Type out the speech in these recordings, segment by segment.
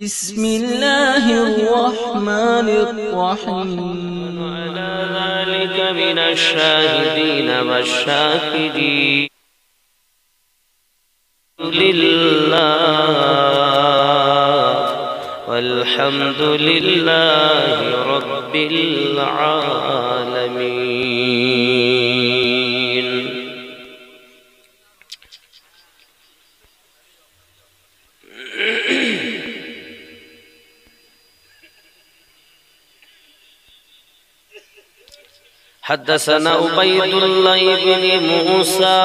بسم الله الرحمن الرحيم. وعلى ذلك من الشاهدين والشاكرين لله والحمد لله رب العالمين. حدثنا عبيد الله بن موسى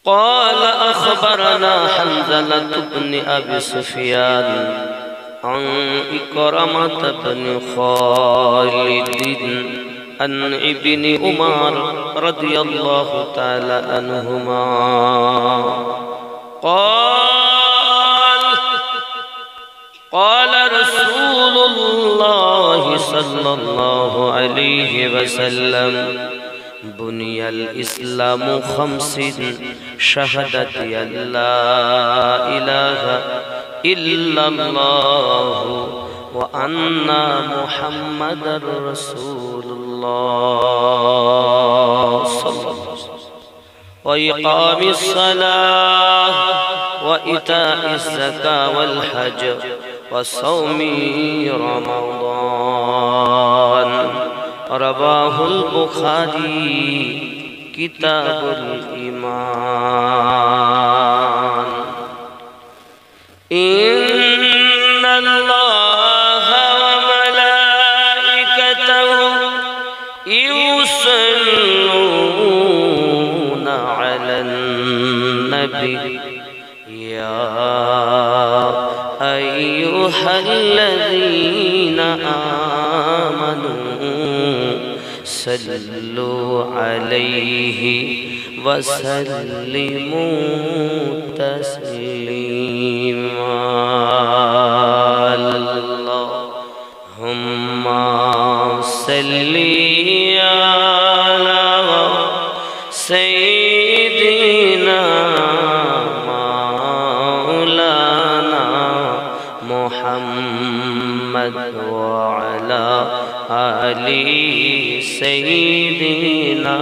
قال أخبرنا حنظلة بن أبي سفيان عن إكرمة بن خالد عن ابن عمر رضي الله تعالى عنهما قال رسول الله صلى الله عليه وسلم بني الإسلام خمس شهادة أن لا إله إلا الله وأن محمدا رسول الله صلى الله عليه وسلم وإقام الصلاة وإيتاء الزكاة والحج وصوم رمضان. رواه البخاري كتاب الإيمان. إن الله وملائكته يصلون على النبي يا أيها الذين آمنوا صلوا عليه وسلموا تسليما. اللهم صل على سيدنا محمد وعلى آل سيدنا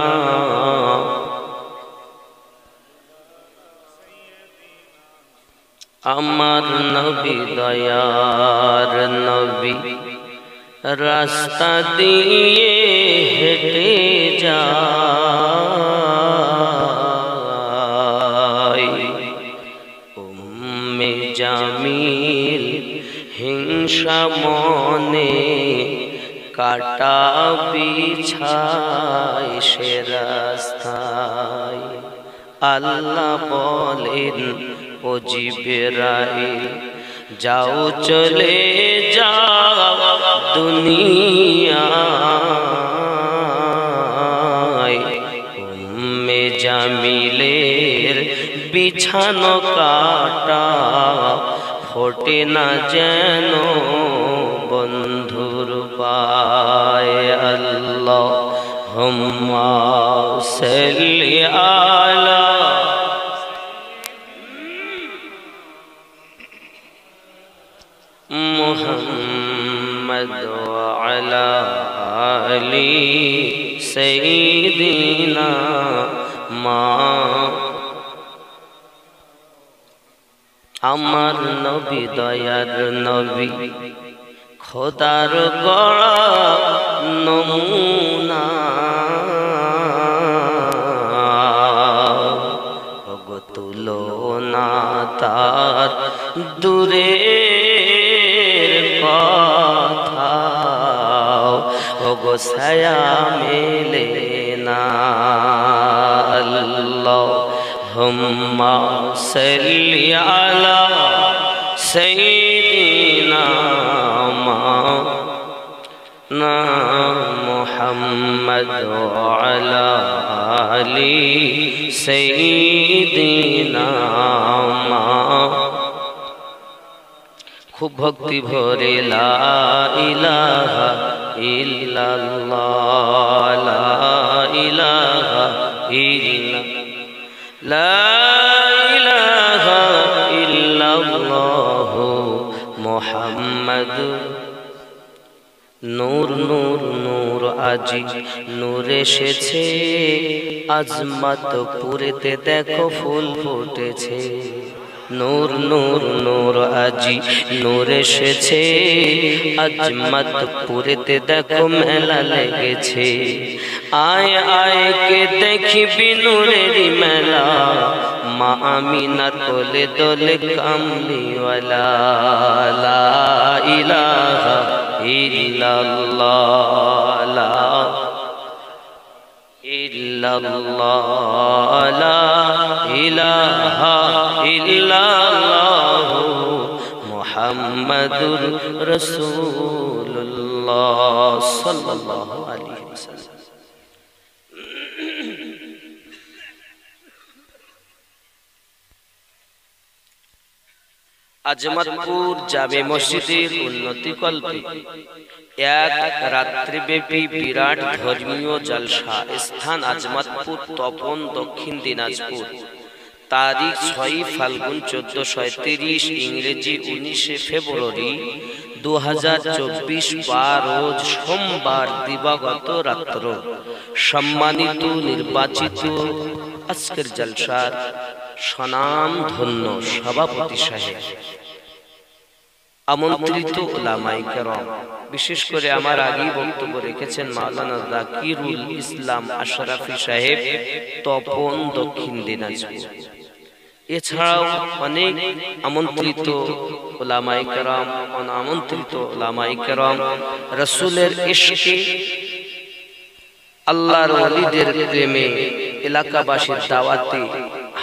আমার নবী দয়ার নবী রাস্তা দিয়ে হেঁটে যায় উম্মে জামিল হিংসা মনে কাটা বিছায় সে রাস্তায়। আল্লাহ বলেন ও জিবরাইল যাও চলে যাও দুনিয়ায় উম্মে জামিলের বিছানো কাটা ফোটে না যেন বন্ধুর পায়। আল্লাহুম্মা সাল্লি আলা মুহাম্মদ ওয়া আলা আলি সাইয়্যিদিনা আমার নবী দয়ার নবী খোদার গড়া নমুনা ওগো তুলনা তার দূরের কথা ওগো ছায়া মেলে না। আল্লাহুম্মা সাল্লি আলা সাইয়্যিদিনা মুহাম্মদ ওয়া আলা আলি সাইয়্যিদিনা। খুব ভক্তি ভরে লা ইলাহা ইল্লাল্লাহ লা ইলাহা ইল্লাল্লাহ লা ইলাহা ইল্লা মোহাম্মদ নূর নূর নূর আজি নূর এসেছে আজমত পুরেতে দেখো ফুল ফুটেছে নূর নূর নূর আজি নূর এসেছে আজমত পুরেতে দেখো মেলা লেগেছে আয় আয় কে দেখবি নূরের মেলা মা আমিনা তোলে দোলে কামলিওয়ালা লা ইলাহা ইল্লাল্লাহ লা ইল্লাল্লাহ লা ইলাহা ইল্লাল্লাহ মুহাম্মাদুর রাসূলুল্লাহ সাল্লাল্লাহু আলাইহি ওয়াসাল্লাম। আজমতপুর জামে মসজিদের উন্নতি কল্পে এক রাত্রিব্যাপী বিরাট ধর্মীয় জলসা স্থান আজমতপুর তপন দক্ষিণ দিনাজপুর তারিখ 6 ফাল্গুন 1437 ইংরেজি 19 ফেব্রুয়ারি 2024 রোজ সোমবার দিবাগত রাত্র সম্মানিত নির্বাচিত আজকের জলসার সনাম ধন্য সভাপতি সাহেব আমন্ত্রিত উলামায়ে কেরাম বিশেষ করে আমার আগেই বক্তব্য রেখেছেন মাওলানা জাকিরুল ইসলাম আশরাফি সাহেব তপন দক্ষিণ দিনাজপুর এছাড়াও অনেক আমন্ত্রিত উলামায়ে কেরাম আমন্ত্রিত উলামায়ে কেরাম রাসূলের ইশকে আল্লাহর ওলিদের প্রেমে এলাকাবাসীর দাওয়াতে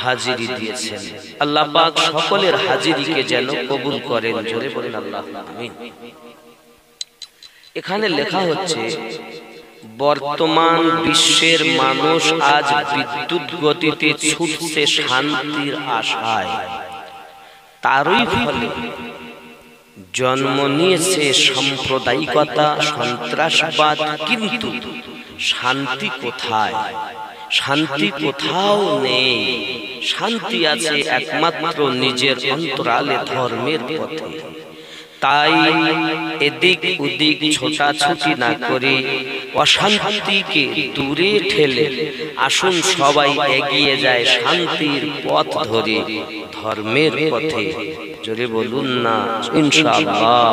হাজিরি দিয়েছেন আল্লাহ পাক সকলের হাজিরিকে যেন কবুল করেন জোরে বলেন আল্লাহুম্মা আমিন। এখানে লেখা হচ্ছে বর্তমান বিশ্বের মানুষ আজ বিদ্যুৎ গতিতে ছুটছে শান্তির আশায় তারই ফলে জন্ম নিয়েছে সাম্প্রদায়িকতা সন্ত্রাসবাদ কিন্তু শান্তি কোথায় শান্তি কোথাও নেই শান্তি আছে একমাত্র নিজের অন্তরালে ধর্মের পথে তাই এদিক ওদিক ছোটাছুটি না করে অশান্তিকে দূরে ঠেলে আসুন সবাই এগিয়ে যায় শান্তির পথ ধরে ধর্মের পথে জোরে বলুন না ইনশাআল্লাহ।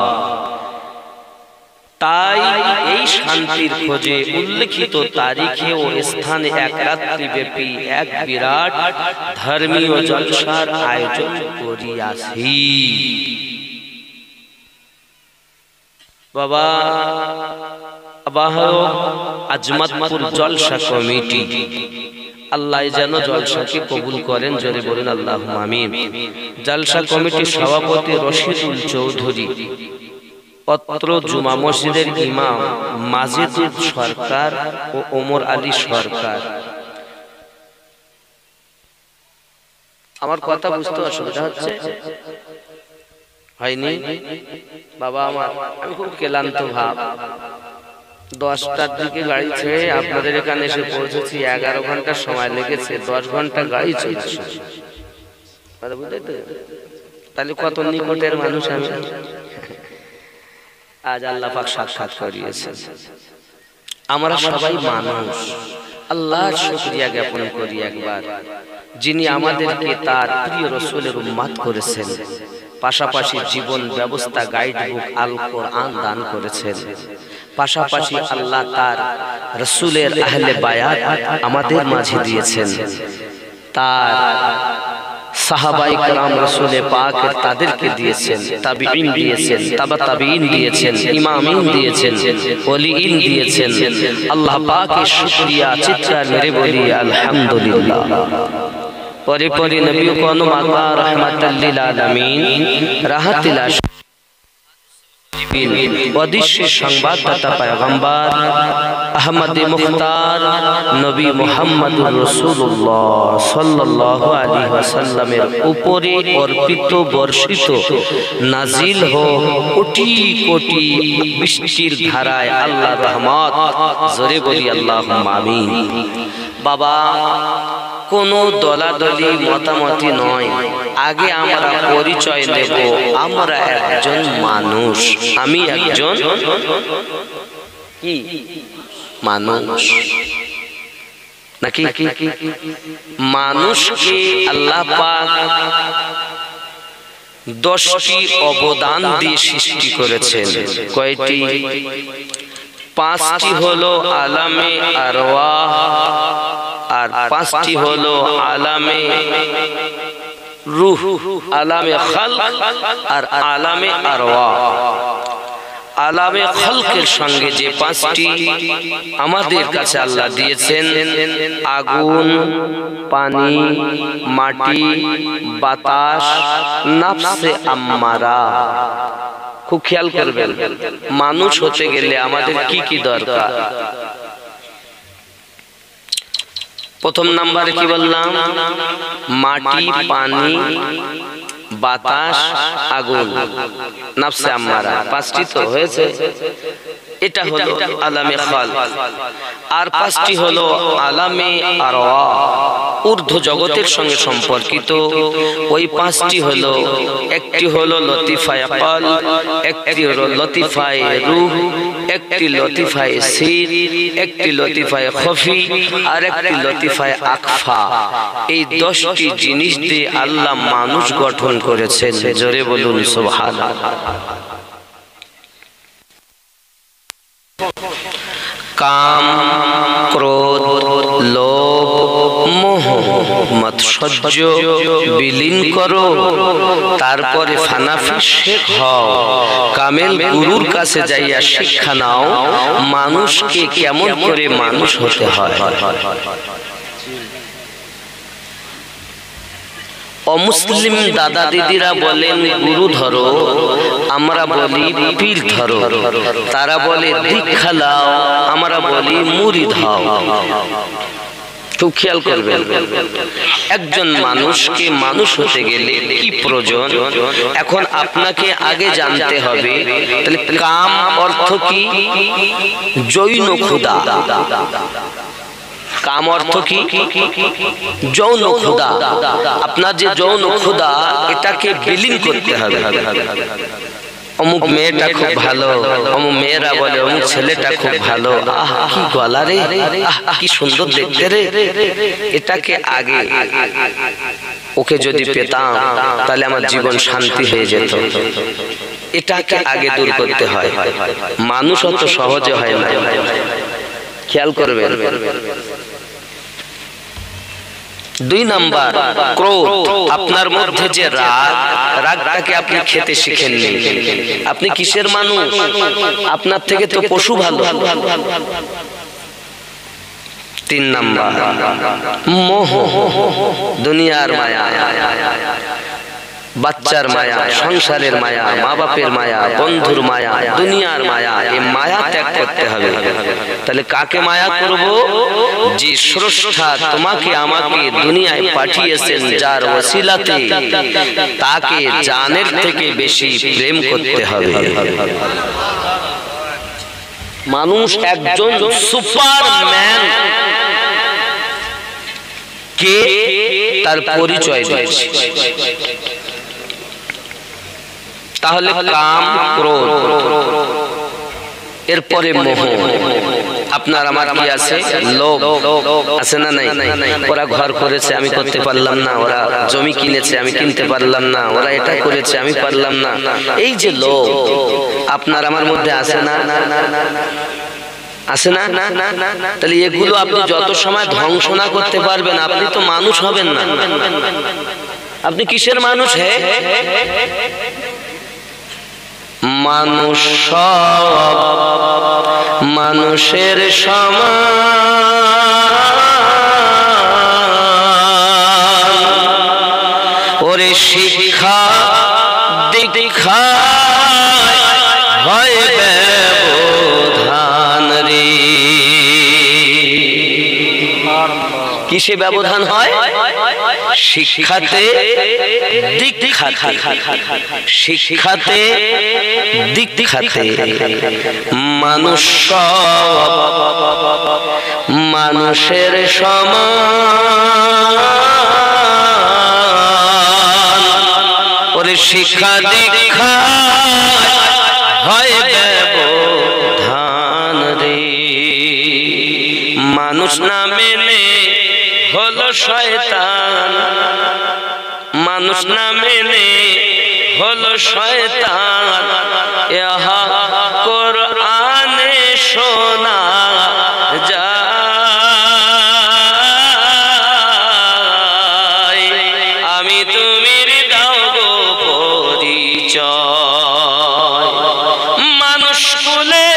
তাই এই শান্তির খোঁজে উল্লেখিত তারিখে ও স্থানে এক রাত্রিব্যাপী এক বিরাট ধর্মীয় জলসার আয়োজন করিয়াছি। বাবা আবাহক আজমতপুর জলসা কমিটি আল্লাহ যেন জলসাকে কবুল করেন জোরে বলেন আল্লাহুম্মা আমিন। জলসা কমিটির সভাপতি রশিদুল চৌধুরী অত্র জুমা মসজিদের ইমাম মাজেদুল সরকার ও ওমর আলী সরকার। আমার কথা বুঝতে অসুবিধা হচ্ছে হয়নি বাবা আমার আমি খুব ক্লান্ত ভাব 10টার দিকে গাড়ি ছেড়ে আপনাদের এখানে এসে পৌঁছেছি 11 ঘন্টা সময় লেগেছে 10 ঘন্টা গাড়ি চলছে বুঝতে তো তাহলে কত নিকটের মানুষ আমি আজ আল্লাহ পাক সাক্ষাৎ করিয়েছেন। আমরা সবাই মানুষ আল্লাহর শুকরিয়া জ্ঞাপন করি একবার যিনি আমাদেরকে তার প্রিয় রাসূলের উম্মত করেছেন পাশাপাশি জীবন ব্যবস্থা গাইড বুক আল কোরআন দান করেছেন পাশাপাশি আল্লাহ তার রাসূলের আহলে বায়াত আমাদের মাঝে দিয়েছেন তার সাহাবায়ে কেরাম রাসূলে পাকের তাদেরকে দিয়েছেন তাবিঈন দিয়েছেন তাবা তাবিঈন দিয়েছেন ইমামিন দিয়েছেন ওলিঈন দিয়েছেন আল্লাহ পাকের শুকরিয়া চিৎকার মেরে বলি আলহামদুলিল্লাহ। পরে পরে নবী কোন মাতা রাহমাতাল লিল আলামিন রাহাতিল অদৃশ্য সংবাদদাতা পয়গম্বর আহমদ মুখতার নবী মুহাম্মদুর রাসূলুল্লাহ সাল্লাল্লাহু আলাইহি ওয়াসাল্লামের উপরে অর্পিত বর্ষিত নাজিল হোক কোটি কোটি বৃষ্টির ধারায় আল্লাহর রহমত জোরে বলি আল্লাহুম্মা আমিন। বাবা কোন দলাদলি মতামতি নয় আগে আমরা পরিচয় দেব আমরা একজন মানুষ, আমি একজন কি মানুষ নাকি? মানুষকে আল্লাহ পাক 10টি অবদান দিয়ে সৃষ্টি করেছেন। কয়টি? 5টি হলো আলামে আরওয়াহ, আর 5টি হলো আলামে রূহ, আলামে খালক আর আলামে আরওয়াহ। আলামে খালকের সঙ্গে যে 5টি আমাদের কাছে আল্লাহ দিয়েছেন, আগুন, পানি, মাটি, বাতাস, নাফসে আম্মারা। খুব খেয়াল করবেন, মানুষ হতে গেলে আমাদের কি কি দরকার? প্রথম নাম্বারে কি বললাম? মাটি, পানি, বাতাস, আগুন, নাফসে আম্মারা। 5টি তো হয়েছে। এটা হলো আলামে খালক। আর 5টি হলো আলামে আরওয়াহ, ঊর্ধ্ব জগতের সঙ্গে সম্পর্কিত। ওই 5টি হলো, একটি হলো লতিফায়ে কলব, একটি হলো লতিফায়ে রূহ, একটি লতিফায়ে সির, একটি লতিফায়ে খফি, আর একটি লতিফায়ে আকফা। এই 10টি জিনিস দিয়ে আল্লাহ মানুষ গঠন করেছেন। জোরে বলুন সুবহানাল্লাহ। কাম, ক্রোধ, লোভ, মোহ, মাৎসর্য বিলীন করো, তারপরে ফানাফি শেখ হও। কামেল গুরুর কাছে যাইয়া শিক্ষা নাও মানুষকে কেমন করে মানুষ হতে হয়। অমুসলিম দাদা দিদিরা বলেন গুরু ধরো, আমরা বলি পীর ধরো। তারা বলে দীক্ষা লাও, আমরা বলি মুরিদ হও। খুব খেয়াল করবেন, একজন মানুষকে মানুষ হতে গেলে কি প্রয়োজন? এখন আপনাকে আগে জানতে হবে, তাহলে কাম অর্থ কি? জৈন ক্ষুধা। কাম অর্থ কি? যৌন ক্ষুধা। আপনার যে যৌন ক্ষুধা, এটাকে বিলীন করতে হবে। অমুক মেয়েটা খুব ভালো, অমুক মেয়েরা বলে অমুক ছেলেটা খুব ভালো, আহ কি গলা রে, আহ কি সুন্দর দেখতে রে। এটাকে আগে, ওকে যদি পেতাম তাহলে আমার জীবন শান্তি হয়ে যেত। এটাকে আগে দূর করতে হয়। মানুষ অত সহজে হয় না। খেয়াল করবেন। 2 নাম্বার ক্রোধ। আপনার মধ্যে যে রাগ, রাগটাকে আপনি খেতে শিখেননি। আপনি কিসের মানুষ? আপনার থেকে তো পশু ভালো। 3 নাম্বার মোহ, দুনিয়ার মায়া, বাচ্চার মায়া, সংসারের মায়া, মা বাপের মায়া, বন্ধুর মায়া, দুনিয়ার মায়া। এই মায়া ত্যাগ করতে হবে। তাহলে কাকে মায়া করব? যে স্রষ্টা তোমাকে আমাকে দুনিয়ায় পাঠিয়েছেন, যার ওসিলাতে তাকে জানের থেকে বেশি প্রেম করতে হবে। মানুষ একজন সুপারম্যান কে, তার পরিচয় দিয়েছে। তাহলে কাম, ক্রোধ, এরপরে মোহ। আপনার আমার কি আছে? লোভ আছে না নাই? ওরা ঘর করেছে, আমি করতে পারলাম না। ওরা জমি কিনেছে, আমি কিনতে পারলাম না। ওরা এটা করেছে, আমি পারলাম না। এই যে লোভ আপনার আমার মধ্যে আছে না? আছে না? তাহলে এগুলো আপনি যত সময় ধ্বংস না করতে পারবেন, আপনি তো মানুষ হবেন না। আপনি কিসের মানুষ? হে মানুষ সব মানুষের সমান, ওরে শিক্ষা দীক্ষা হয় ব্যবধান রে। কিসে ব্যবধান হয়? শিক্ষাতে দীক্ষাতে, শিক্ষাতে দীক্ষাতে। মানুষ সব মানুষের সমান, শিক্ষা দীক্ষা হয় ব্যবধান রে। মানুষ না মেনে হলো শয়তান, মানুষ না মেনে হলো শয়তান। ইহা কোরআনে শোনা যায়, আমি তুমির দাও গো পরিচয়। মানুষ কুলে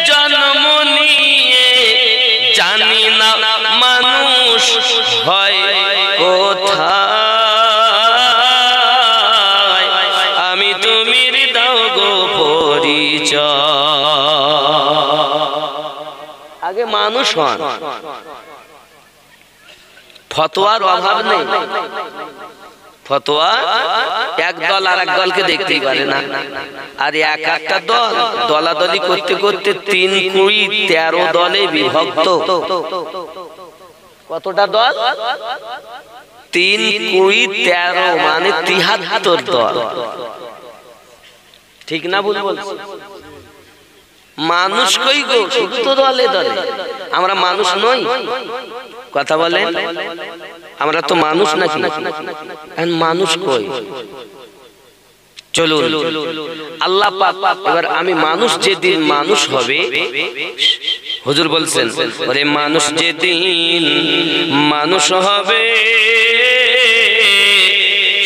জন্ম নিয়ে জানি না মানুষ হয় কোথায়, আমি তুমির দাও গো পরিচয়। আগে মানুষ হন, ফতোয়ার অভাব নেই। ফতোয়া এক দল আর এক দলকে দেখতেই পারে না, আর এক একটা দল দলাদলি করতে করতে 3, 20, 13 দলে বিভক্ত। কতটা দল? 3, 20, 13 মানে 73 দল। ঠিক না ভুল বলছি? মানুষ কই গো? শুধু তো দলে দলে। আমরা মানুষ নই? কথা বলেন, আমরা তো মানুষ নাকি? মানুষ কই? চলুন আল্লাহ পাক এবার আমি মানুষ যেদিন মানুষ হবে, হুজুর বলছেন ওরে মানুষ যেদিন মানুষ হবে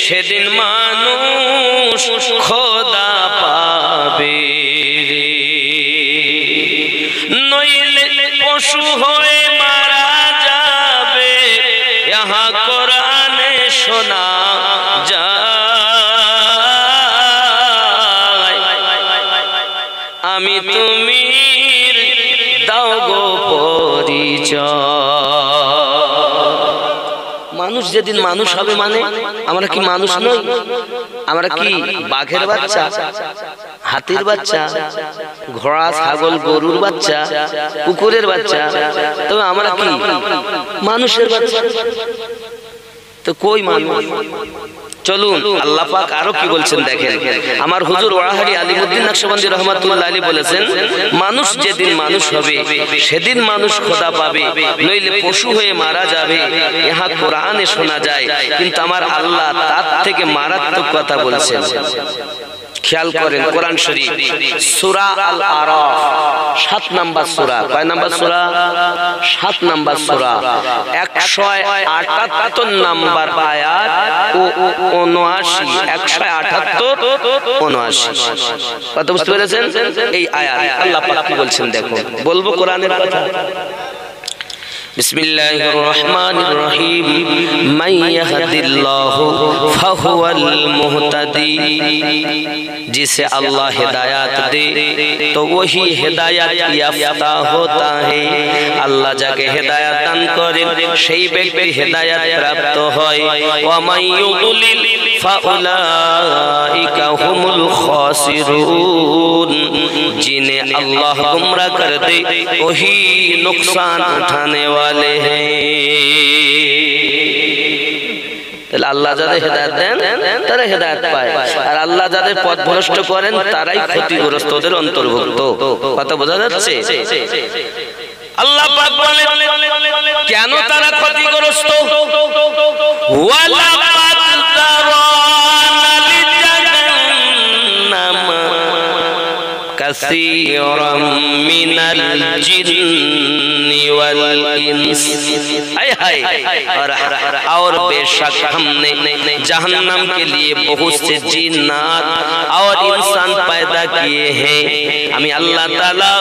সেদিন মানুষ খোদা পাবে, নইলে পশু হয়ে মারা যাবে। ইহা কোরআনে শোনা যায়, আমি তুমির দাও গো পরিচয়। মানুষ যেদিন মানুষ হবে মানে আমরা কি মানুষ নই? আমরা কি বাঘের বাচ্চা, হাতির বাচ্চা, ঘোড়া, ছাগল, গরুর বাচ্চা, কুকুরের বাচ্চা? তবে আমরা কি মানুষের বাচ্চা? তো কই মানুষ? চলুন আল্লাহ পাক আরো কি বলছেন দেখেন। আমার হুজুর ওয়াহারি আলিমউদ্দিন নকশবন্দি রহমাতুল্লাহ আলাইহি বলেছেন, মানুষ যেদিন মানুষ হবে সেদিন মানুষ খোদা পাবে, নইলে পশু হয়ে মারা যাবে। ইহা কোরআনে শোনা যায়, কিন্তু আমার আল্লাহ তার থেকে মারাত্মক কথা বলছেন। খেয়াল করেন কোরআন শরীফ সূরা আল আরাফ 7 নম্বর সূরা। কয় নম্বর সূরা? 7 নম্বর সূরা, 178 নম্বর আয়াত ও 178 কথা বুঝতে পেরেছেন? এই আয়াত আল্লাহ পাক কি বলছেন দেখুন, বলবো কোরআনের কথা। বিসমিল্লাহির রহমানির রহিম, মান ইয়াহদিল্লাহু ফাহুয়াল মুহতাদি, जिसे अल्लाह हिदायत दे तो वही हिदायत याफ्ता होता है। अल्लाह जाके हिदायत दान करेन সেই ব্যক্তি হিদায়াত প্রাপ্ত হয়। ওয়া মান ইউদ্লিল ফাউলাইকা হুমুল খাসিরুন, जिन्हें अल्लाह गुमराह कर दे वही नुकसान उठाने वाले हैं। আল্লাহ যাদের হেদায়েত দেন তারা হেদায়েত পায়, আর আল্লাহ যাদের পথ ভ্রষ্ট করেন তারাই ক্ষতিগ্রস্ত, ওদের অন্তর্ভুক্ত। কথা বোঝা যাচ্ছে? আল্লাহ পাক বলেন কেন তারা ক্ষতিগ্রস্ত? ওয়ালা كثيرا من الجن والإنس, और बेशक हमने जहन्नम के लिए बहुत से जिन्नात और इंसान पैदा किए हैं। আমি আল্লাহ তাআলা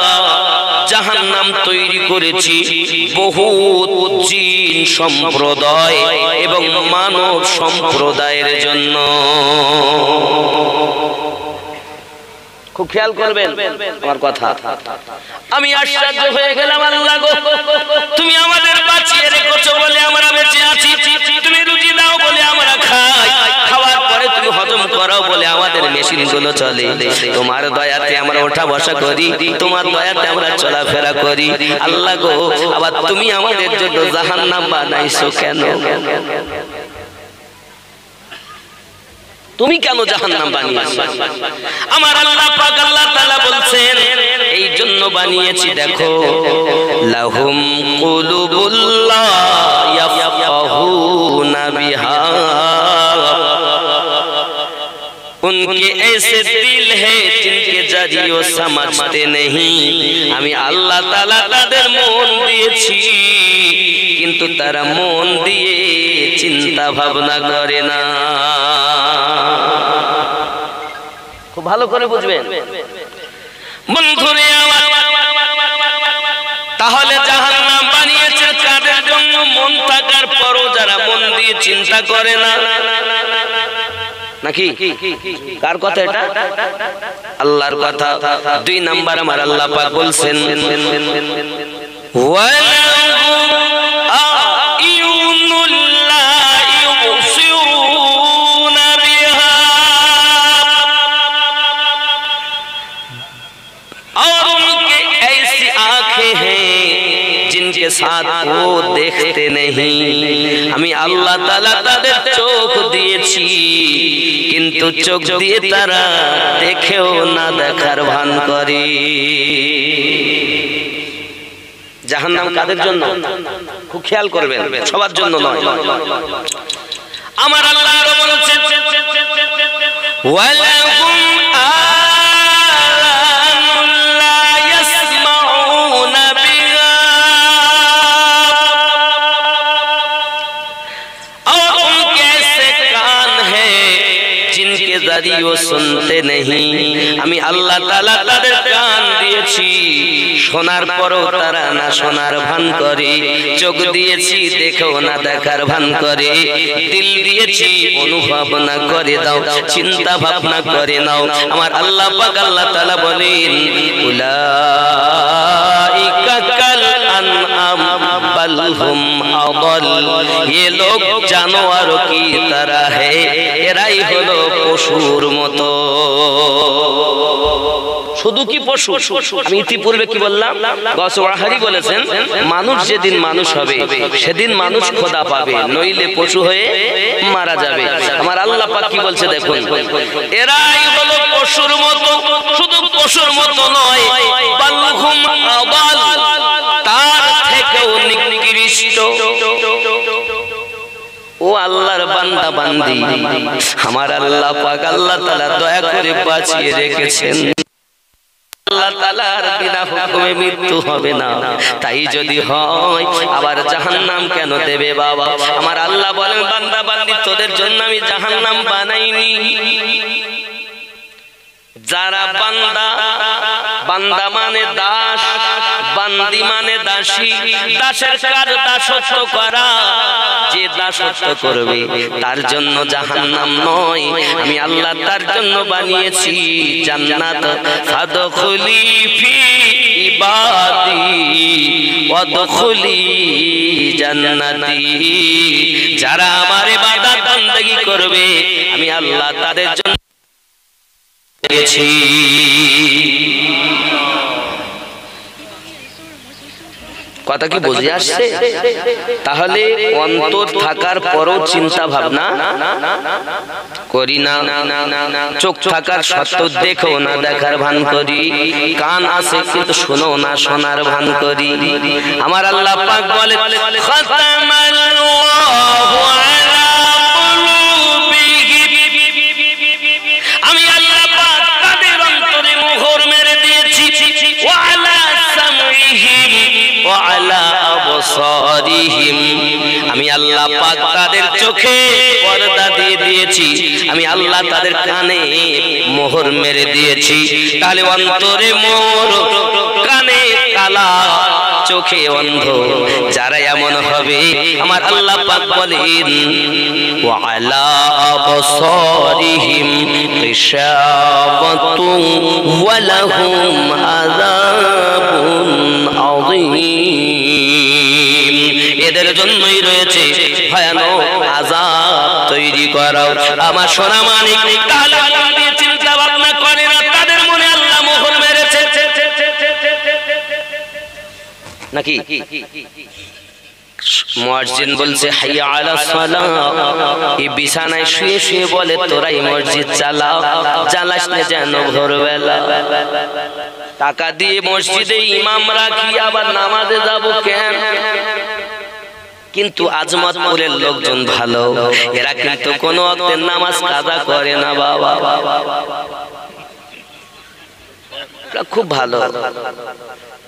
জাহান্নাম তৈরি করেছি বহুত জিন সম্প্রদায় এবং মানব সম্প্রদায়ের জন্য। খুব খেয়াল করবেন আমার কথা। আমি আশ্চর্য হয়ে গেলাম, আল্লাহ গো তুমি আমাদের বাঁচিয়ে রেখেছো বলে আমরা বেঁচে আছি, তুমি রুজি দাও বলে আমরা খাই, খাওয়ার পরে তুমি হজম করাও বলে আমাদের মেশিন গুলো চলে। তোমার দয়াতে আমরা ওঠা বসা করি, তোমার দয়াতে আমরা চলাফেরা করি। আল্লাহ গো আবার তুমি আমাদের জন্য জাহান্নাম বানাইছো কেন? তুমি কেন জাহান্নাম বানিয়েছো? আমার আল্লাহ পাক আল্লাহ তাআলা বলছেন এই জন্য বানিয়েছি, দেখো লাহুম কুলুবুল লা ইয়াফকাহুনা বিহা, उनके ऐसे दिल है जिनके जरिए वो समझते नहीं। আমি আল্লাহ তাআলা তাদের মন দিয়েছি, কিন্তু তারা মন দিয়ে চিন্তা ভাবনা করে না। খুব ভালো করে বুঝবেন বন্ধুরে আমার। তাহলে জাহান্নাম বানিয়েছে কাদের জন্য? মন থাকার পরও যারা মন দিয়ে চিন্তা করে না, নাকি কার কথা এটা? আল্লাহর কথা। 2 নাম্বার আমার আল্লাহ পাক বলছেন जिनके साथ वो देखते नहीं। আমি আল্লাহ তাআলা তাদের চোখ দিয়েছি, কিন্তু চোখ দিয়ে তারা দেখেও না দেখার ভান করে। জাহান্নাম কাদের জন্য? খুব খেয়াল করবেন, সবার জন্য নয়। আমার আল্লাহ আরো বলেছেন ওয়ালাহুম वो सुनते नहीं। আমি আল্লাহ তাআলা তাদের কান দিয়েছি, শোনার পরও তারা না শোনার ভান করে। চোখ দিয়েছি, দেখেও না দেখার ভান করে। দিল দিয়েছি, অনুভব না করে দাও, চিন্তা ভাবনা করে নাও। আমার আল্লাহ পাক আল্লাহ তাআলা বলেন উলাইকা কাল আনআম বাল হুম আদাল। ये लोग জানোয়ারও কি তারা है, এরাই হলো পশুর মতো। শুধু কি পশু? আমি ইতিপূর্বে কি বললাম? গসওয়াহারি বলেছেন মানুষ যেদিন মানুষ হবে সেদিন মানুষ খোদা পাবে, নইলে পশু হয়ে মারা যাবে। আমার আল্লাহ পাক কি বলছে দেখুন, এরাই হলো পশুর মতো। শুধু পশুর মতো নয়, বালহুম আদাল, তার থেকেও নিকৃষ্ট। ও আল্লাহর বান্দা বান্দি, আমার আল্লাহ পাক আল্লাহ তাআলা দয়া করে বাঁচিয়ে রেখেছেন। আল্লাহ তাআলার বিনা হুকুমে মৃত্যু হবে না। তাই যদি হয় আবার জাহান্নাম কেন দেবে বাবা? আমার আল্লাহ বলেন বান্দা বান্দি, তোদের জন্য আমি জাহান্নাম বানাইনি। যারা বান্দা, বান্দা মানে দাস, বান্দি মানে দাসী। দাসের কাজ দাসত্ব করা, যে দাসত্ব করবে তার জন্য জাহান্নাম নয়। আমি আল্লাহ তার জন্য বানিয়েছি জান্নাত। ফাদখুলি ফি ইবাদি ওয়াদখুলি জান্নাতি। যারা আমার ইবাদত বندگی করবে আমি আল্লাহ তাদের জন্য দিয়েছি। কথা কি বুঝে আসছে? তাহলে অন্তর থাকার পরও চিন্তা ভাবনা করি না, চোখ থাকার সত্ত্বেও দেখো না দেখার ভান করি, কান আছে কিন্তু শোনো না শোনার ভান করি। আমার আল্লাহ পাক বলে খাতামাল্লাহু আলা কুলুবিহিম, আমি আল্লাহ পাক তাদের অন্তরে মোহর মেরে দিয়েছি। ওয়া আলা সামঈহিম ওয়া আলা আবসারিহিম, আমি আল্লাহ পাক তাদের চোখে পর্দা দিয়ে দিয়েছি। আমি আল্লাহ তাদের কানে মোহর মেরে দিয়েছি। তাহলে অন্তরে মোহর, কানে কালা, চোখে অন্ধ যারা এমন হবে আমার আল্লাহ পাক বলেন ওয়া আলা আবসারিহিম গিশাওয়াতুন ওয়া লাহুম আযাবুন আযীম। এদের জন্যই রয়েছে ভয়ানক আযাব তৈরি করা। আমার সোনা মানিক, তাহলে চিন্তা ভাবনা করে না, তাদের মনে আল্লাহ মোহর মেরেছে নাকি? মুয়াজ্জিন বলছে হাইয়া আলাস সালাহ, এই বিছানায় শুয়ে শুয়ে বলে তোরাই মসজিদ চালাও, জ্বালাস না যেন ভোরবেলা। টাকা দিয়ে মসজিদে ইমাম রাখি, আবার নামাজে যাব কেন? কিন্তু আজমতপুরের লোকজন ভালো, এরা কিন্তু কোনো ওয়াক্তে নামাজ কাজা করে না বাবা, খুব ভালো।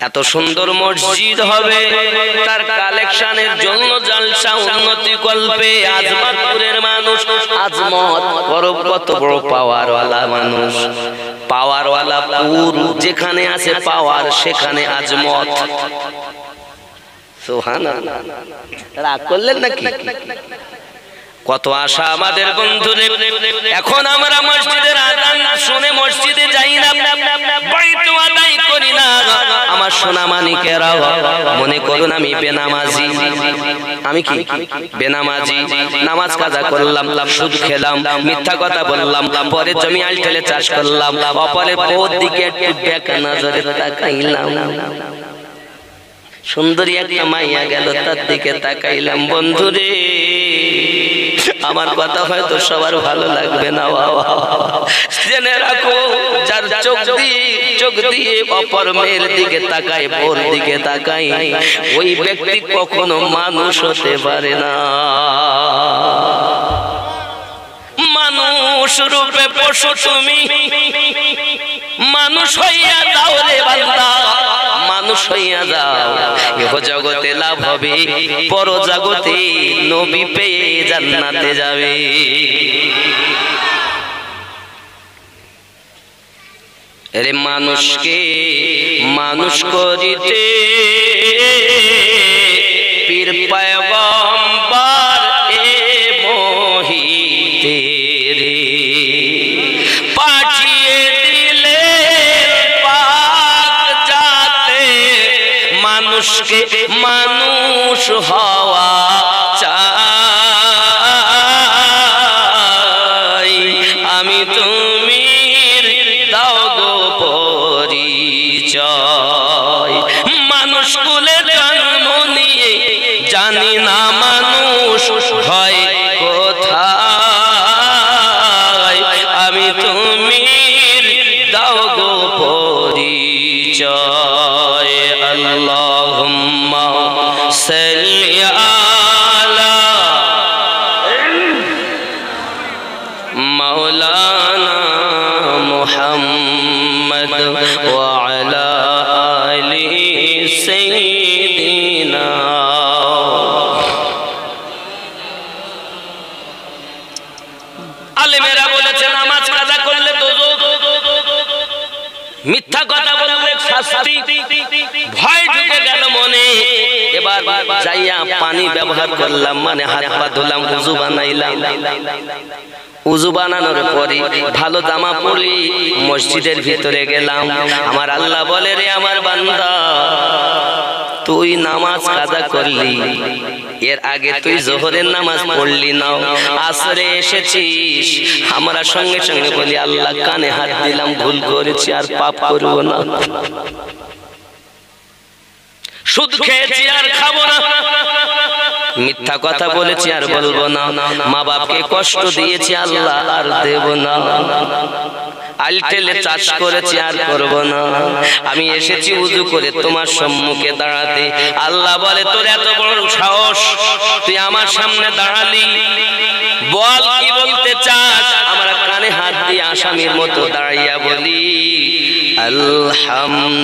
এত সুন্দর মসজিদ হবে, তার কালেকশনের জন্য জলসা উন্নতি কল্পে আজমতপুরের মানুষ, আজমত কত বড় পাওয়ারওয়ালা মানুষ, পাওয়ারওয়ালা পুর যেখানে আছে পাওয়ার সেখানে আজমত। সুবহানাল্লাহ, রাগ করলেন নাকি? কত আশা আমাদের বন্ধুদের। এখন আমরা মসজিদের আযান শুনে মসজিদে যাই না, বাইতু আদায় করি না। আমার সোনা মানিকেরা মনে করুন আমি বেনামাজি, আমি কি বেনামাজি, নামাজ কাজা করলাম, সুদ খেলাম, মিথ্যা কথা বললাম, পরে জমি আলটেলে চাষ করলাম, অপরের বউর দিকে একটু বেকা নজরে তাকাইলাম, সুন্দরী একটা মাইয়া গেল তার দিকে তাকাইলাম। বন্ধুরে আমার কথা হয়তো সবার ভালো লাগবে না, জেনে রাখো যার চোখ দিয়ে অপর মেয়ের দিকে তাকায়, বোর দিকে তাকায়, ওই ব্যক্তি কখনো মানুষ হতে পারে না। মানুষ রূপে পশু তুমি, মানুষ হইয়া যাও রে বান্দা, মানুষ হইয়া যাও, ইহ জগতে লাভ হবে, পর জগতে নবী পেয়ে জান্নাতে যাবে। এরে মানুষকে মানুষ করিতে পীর পয়গম্বর এ মোহিতে রে পাঠিয়ে দিলে পাক যাতে, মানুষকে মানুষ হওয়া চাই। আমি তুমি দাও গো পরিচয়, মানুষ কুলে জন্ম নিয়ে জানি না মানুষ হয় কোথায়। আমি তুমি দাও গো পরিচয়। আল্লাহুম্মা সাল্লি আলা মাওলানা মুহাম্মদ ওয়া আলা আলি সাইয়্যিদিনা। আলেমেরা বলেছেন নামাজ কাজা করলে দোজখ, মিথ্যা কথা বললে শাস্তি। ভয় ঢুকে গেল মনে, এবার যাইয়া পানি ব্যবহার করলাম, মানে হাত পা ধুলাম, ওযু বানাইলাম। ওযু বানানোর পরে ভালো জামা পরি মসজিদের ভিতরে গেলাম। আমার আল্লাহ বলে রে আমার বান্দা, তুই নামাজ কাজা করলি, এর আগে তুই জোহরের নামাজ পড়লি না, আসরে এসেছিস। আমরা সঙ্গে সঙ্গে বলি আল্লাহ কানে হাত দিলাম, ভুল করেছি, আর পাপ করব না। সুদ খেয়েছি আর খাবো না, মিথ্যা কথা বলেছি আর বলবো না, মা বাপকে কষ্ট দিয়েছি আল্লাহ আর দেব না, আলটেলে চাষ করেছি আর করব না। আমি এসেছি ওযু করে তোমার সম্মুখে দাঁড়াতে। আল্লাহ বলে তোর এত বড় সাহস, তুই আমার সামনে দাঁড়ালি, বল কি বলতে চাস? আমরা কানে হাত দিয়ে আসামির মতো দাঁড়াইয়া বলি আলহামদুলিল্লাহি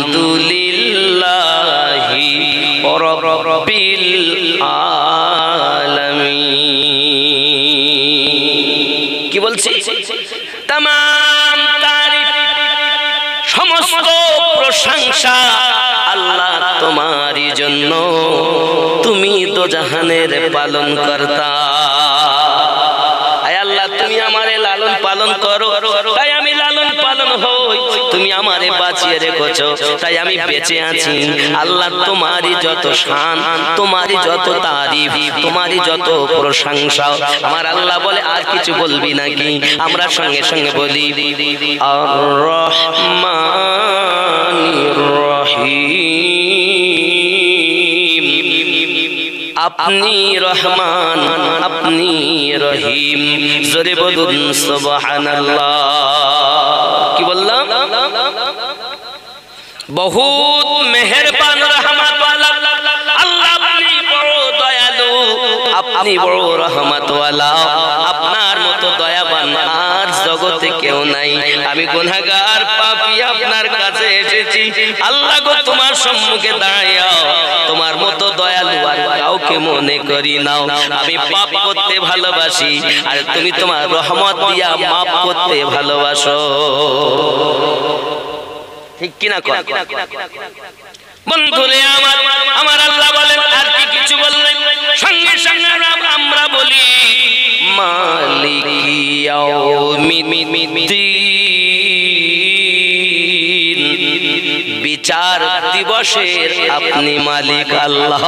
রাব্বিল আলামিন। কি বলছি? তামাম তারিফ, সমস্ত প্রশংসা আল্লাহ তোমারই জন্য, তুমি তো জাহানের পালন কর্তা। আয় আল্লাহ তুমি আমারে লালন পালন করো, তাই আমি লালন পালন হই। তুমি আমারে বাঁচিয়ে রেখেছো, তাই আমি বেঁচে আছি। আল্লাহ তোমারই যত শান, তোমারই যত তারিফ, তোমারই যত প্রশংসা। আমার আল্লাহ বলে আর কিছু বলবি নাকি? আমরা সঙ্গে সঙ্গে বলি আর রহমানির রহিম। আপনি আপনি রহমান, আপনি রহিম। জোরে বলুন সুবহানাল্লাহ। কি বললাম? বহুত মেহেরবান রহমত ওয়ালা আল্লাহ, আপনি বড় দয়ালু, আপনি বড় রহমত ওয়ালা। আপনার মতো দয়াবান আর জগতে কেউ নাই। আমি গুনাহগার পাপী আপনার কাছে এসেছি। আল্লাহ গো, তোমার সম্মুখে দাঁড়াইয়া তোমার মতো দয়ালু আর কাউকে মনে করি নাও। আমি পাপ করতে ভালোবাসি আর তুমি তোমার রহমত দিয়া মাফ করতে ভালোবাসো। ঠিক কিনা বন্ধুরে আমার? আমার আল্লাহ বলেন, আর কি কিছু বললেন? সঙ্গে সঙ্গে আমরা বলি মালিকি ইয়াউমিদ্দিন, বিচার দিবসের আপনি মালিক আল্লাহ।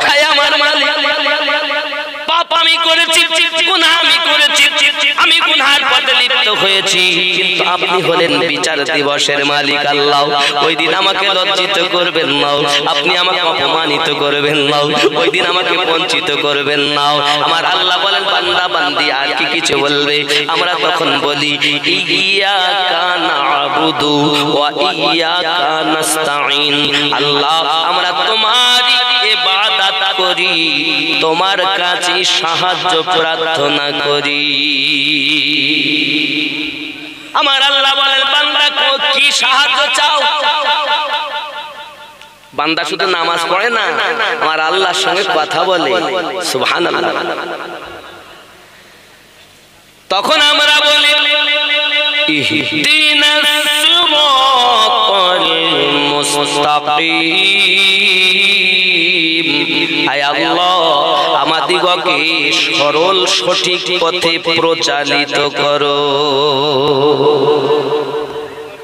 হায় আমার মালিক, পাপ আমি করেছি, গুনাহ আমি করেছি, আমি গুনাহের পথে লিপ্ত হয়েছি, কিন্তু আপনি হলেন বিচার দিবসের মালিক আল্লাহ। ওই দিন আমাকে লজ্জিত করবেন না, আপনি আমাকে অপমানিত করবেন না, ওই দিন আমাকে বঞ্চিত করবেন না। আমার আল্লাহ বলেন, বান্দা বান্দি আর কি কিছু বলবে? আমরা তখন বলি ইয়াকা না'বুদু ওয়া ইয়াকা নাস্তাঈন। আল্লাহ, আমরা তোমারই ইবাদত করি, তোমার কাছে সাহায্য প্রার্থনা করি। আমার আল্লাহ বলেন, বান্দা কি সাহায্য চাও? বান্দা শুধু নামাজ পড়ে না, আমার আল্লাহর সঙ্গে কথা বলে। সুবহানাল্লাহ। তখন আমরা বলি ইহদিনাস সিরাতাল মুস্তাকিম। আয় আল্লাহ, আমাদিগকে সরল সঠিক পথে প্রচালিত করো।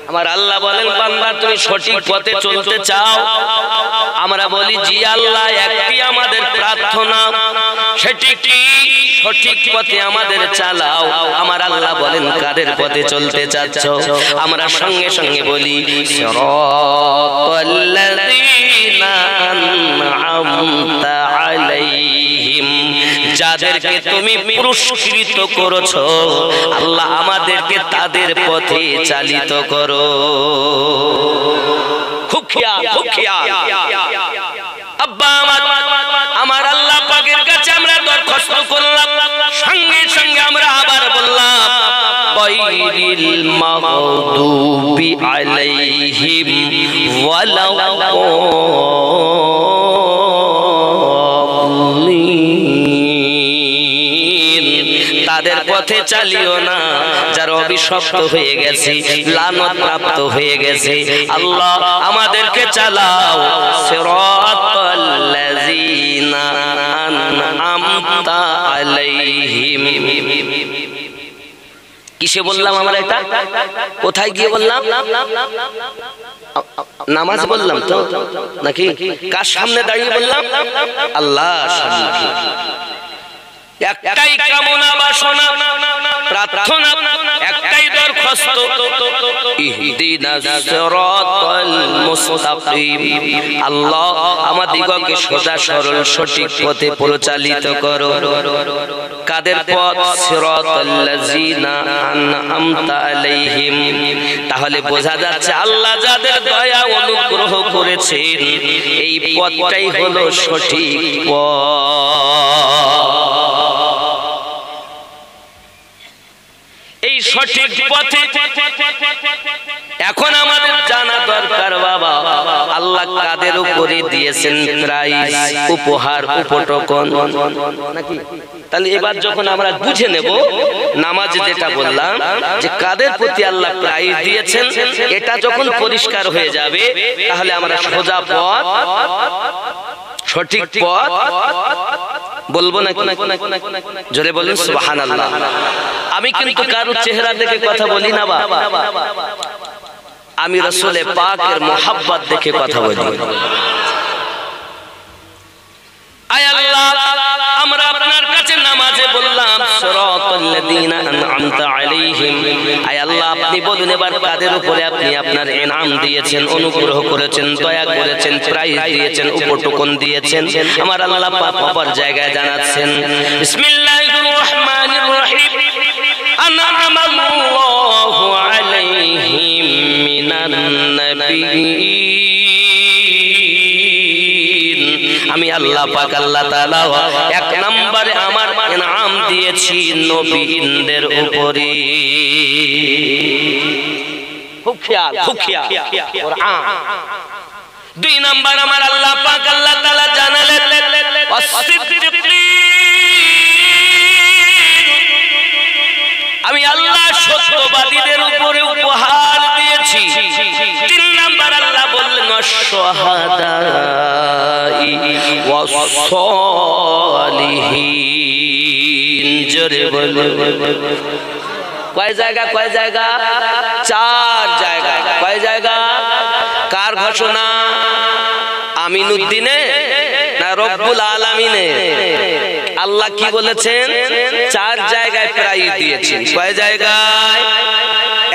আমার আল্লাহ বলেন, বান্দা তুমি সঠিক পথে চলতে চাও? আমরা বলি জি আল্লাহ, একটি আমাদের প্রার্থনা, সেটি কি সঠিক পথে আমাদের চালাও। আমার আল্লাহ বলেন, কাদের পথে চলতে চাচ্ছ? আমরা সঙ্গে সঙ্গে বলি সিরাতাল্লাযীনা আন'আমতা আলাইহিম, যাদেরকে তুমি পুরস্কৃত করেছো আল্লাহ, আমাদেরকে তাদের পথে চালিত করো। খুব খেয়াল, খুব খেয়াল। আব্বা আমার আল্লাহ পাকের কাছে আমরা দরখাস্ত করলাম, সঙ্গে সঙ্গে আমরা আবার বললাম গায়রিল মাগদুবি আলাইহিম ওয়ালা তাদের পথে চালিও না যারা অভিশপ্ত হয়ে গেছে, লানত প্রাপ্ত হয়ে গেছে। আল্লাহ, আমাদেরকে চালাও সিরাতাল্লাযীনা আন'আমতা আলাইহিম। কিসে বললাম আমরা এটা? কোথায় গিয়ে বললাম? নামাজ বললাম তো নাকি? কার সামনে দাঁড়িয়ে বললাম? আল্লাহর সামনে। একটাই কামনা বাসনা প্রার্থনা, একটাই দরখাস্ত, ইহদিনাস সিরাতাল মুস্তাকিম। আল্লাহ, আমাদিগকে সোজা সরল সঠিক পথে পরিচালিত করো। কাদের পথ? সিরাতাল্লাযীনা আন'আমতা আলাইহিম। তাহলে বোঝা যাচ্ছে আল্লাহ যাদের দয়া অনুগ্রহ করেছেন, এই পথটাই হলো সঠিক পথ। এই সঠিক পথে এখন আমাদের জানা দরকার বাবা, আল্লাহ কাদের উপরে দিয়েছেন প্রাইজ, উপহার, উপটকন নাকি? তাহলে এবার যখন আমরা বুঝে নেব নামাজে যেটা বললাম যে কাদের প্রতি আল্লাহ প্রাইজ দিয়েছেন, এটা যখন পরিষ্কার হয়ে যাবে, তাহলে আমরা সোজা পথ, সঠিক পথ বলবো নাকি? জোরে বলুন সুবহানাল্লাহ। আমি কিন্তু কারো চেহারা দেখে কথা বলি না বাবা, আমি রাসূলে পাকের মুহাব্বত দেখে কথা বলি। আয় আল্লাহ, আমরা আপনার কাছে নামাজে বললাম সিরাতাল্লাযীনা আন'আমতা আলাইহিম, আয় আল্লাহ আপনি বলুন এবার কাদের উপরে আপনি আপনার ইনাম দিয়েছেন, অনুগ্রহ করেছেন, দয়া করেছেন, প্রাইজ দিয়েছেন, উপটকন দিয়েছেন। আমার আল্লাহ পাক অপর জায়গায় জানাচ্ছেন বিসমিল্লাহির রহমানির রহিম, আন'আমাল্লাহু আলাইহিম মিনান নাবিয়্যিন, আমি আল্লাহ পাক আল্লাহ তাআলা এক নম্বরে আমার ইনাম দিয়েছি নবীদের উপরে। খুব খেয়াল কোরআন। দুই নাম্বার আমার আল্লাহ পাক আল্লাহ তাআলা জানালেন আমি আল্লাহ সত্যবাদীদের উপরে উপহার দিয়েছি। তিন নাম্বার আল্লাহ বললেন আশ-শুহাদাই ওয়াস-সালিহিন। জোরে বলো কয় জায়গা? কয় জায়গা? চার জায়গা। কয় জায়গা? কার ঘোষণা? আমিনুদ্দিনে না রব্বুল আলামিনে? আল্লাহ কি বলেছেন? চার জায়গায় প্রাইজ দিয়েছেন। কয় জায়গায়?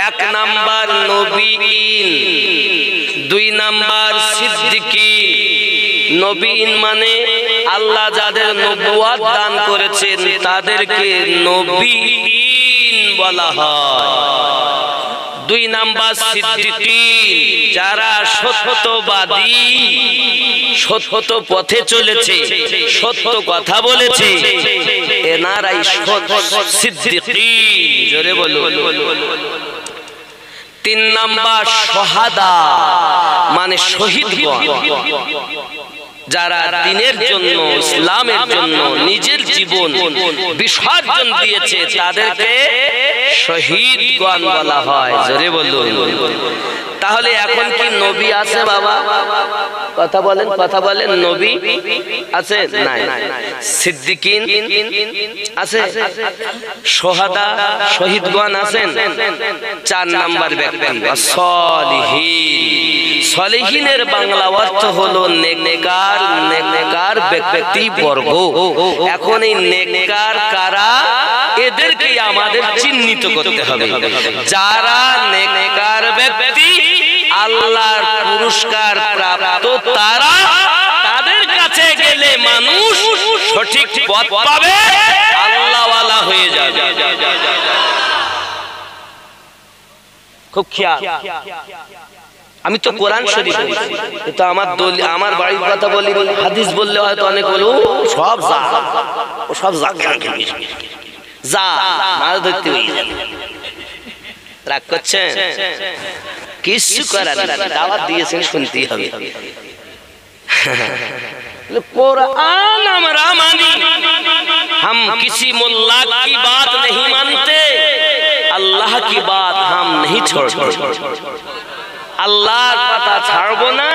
এক নাম্বার নবীন, দুই নাম্বার সিদ্দিকিন। নবীন মানে আল্লাহ যাদের নবুয়ত দান করেছেন তাদেরকে নবীন বলা হয়। দুই নাম্বার সিদ্দিকিন, যারা সত্যবাদী, সত্য পথে চলেছে, সত্য কথা বলেছে, এনারাই সিদ্দিকিন। জোরে বলো। তিন নাম্বার শুহাদা মানে শহীদগণ, যারা দ্বীনের জন্য, ইসলামের জন্য নিজের জীবন বিসর্জন দিয়েছে তাদেরকে শহীদগণ বলা হয়। জোরে বলুন। তাহলে এখন কি নবী আছে বাবা? কথা বলেন, কথা বলেন। নবী আছে? নাই। সিদ্দিকিন আছে? শুহাদা শহীদগণ আছেন? চার নাম্বার ব্যক্তি সালিহিন। সালিহিনের বাংলা অর্থ হলো নেককার, নেককার ব্যক্তি বর্গ। এখন এই নেককার কারা, এদেরকে আমাদের চিহ্নিত করতে হবে। যারা নেককার ব্যক্তি, আল্লাহর পুরস্কার প্রাপ্ত তারা, তাদের কাছে গেলে মানুষ সঠিক পথ পাবে, আল্লাহওয়ালা হয়ে যাবে। খুব খেয়াল। আমি তো কোরআন শরীফ বলছি, এটা আমার দলিল, আমার বাড়ির কথা বলি। হাদিস বললে হয়তো অনেক বলো সব যা, ও সব যা যা মাছ ধরতে হয়ে যাবে। রাগ করছেন? কিছু করার দাওয়াত দিয়েছেন, শুনতেই হবে। कुरान हमरा मानी, हम किसी मुल्ला की बात नहीं मानते, अल्लाह की बात हम नहीं छोड़ते। আল্লাহর কথা ছাড়বো না,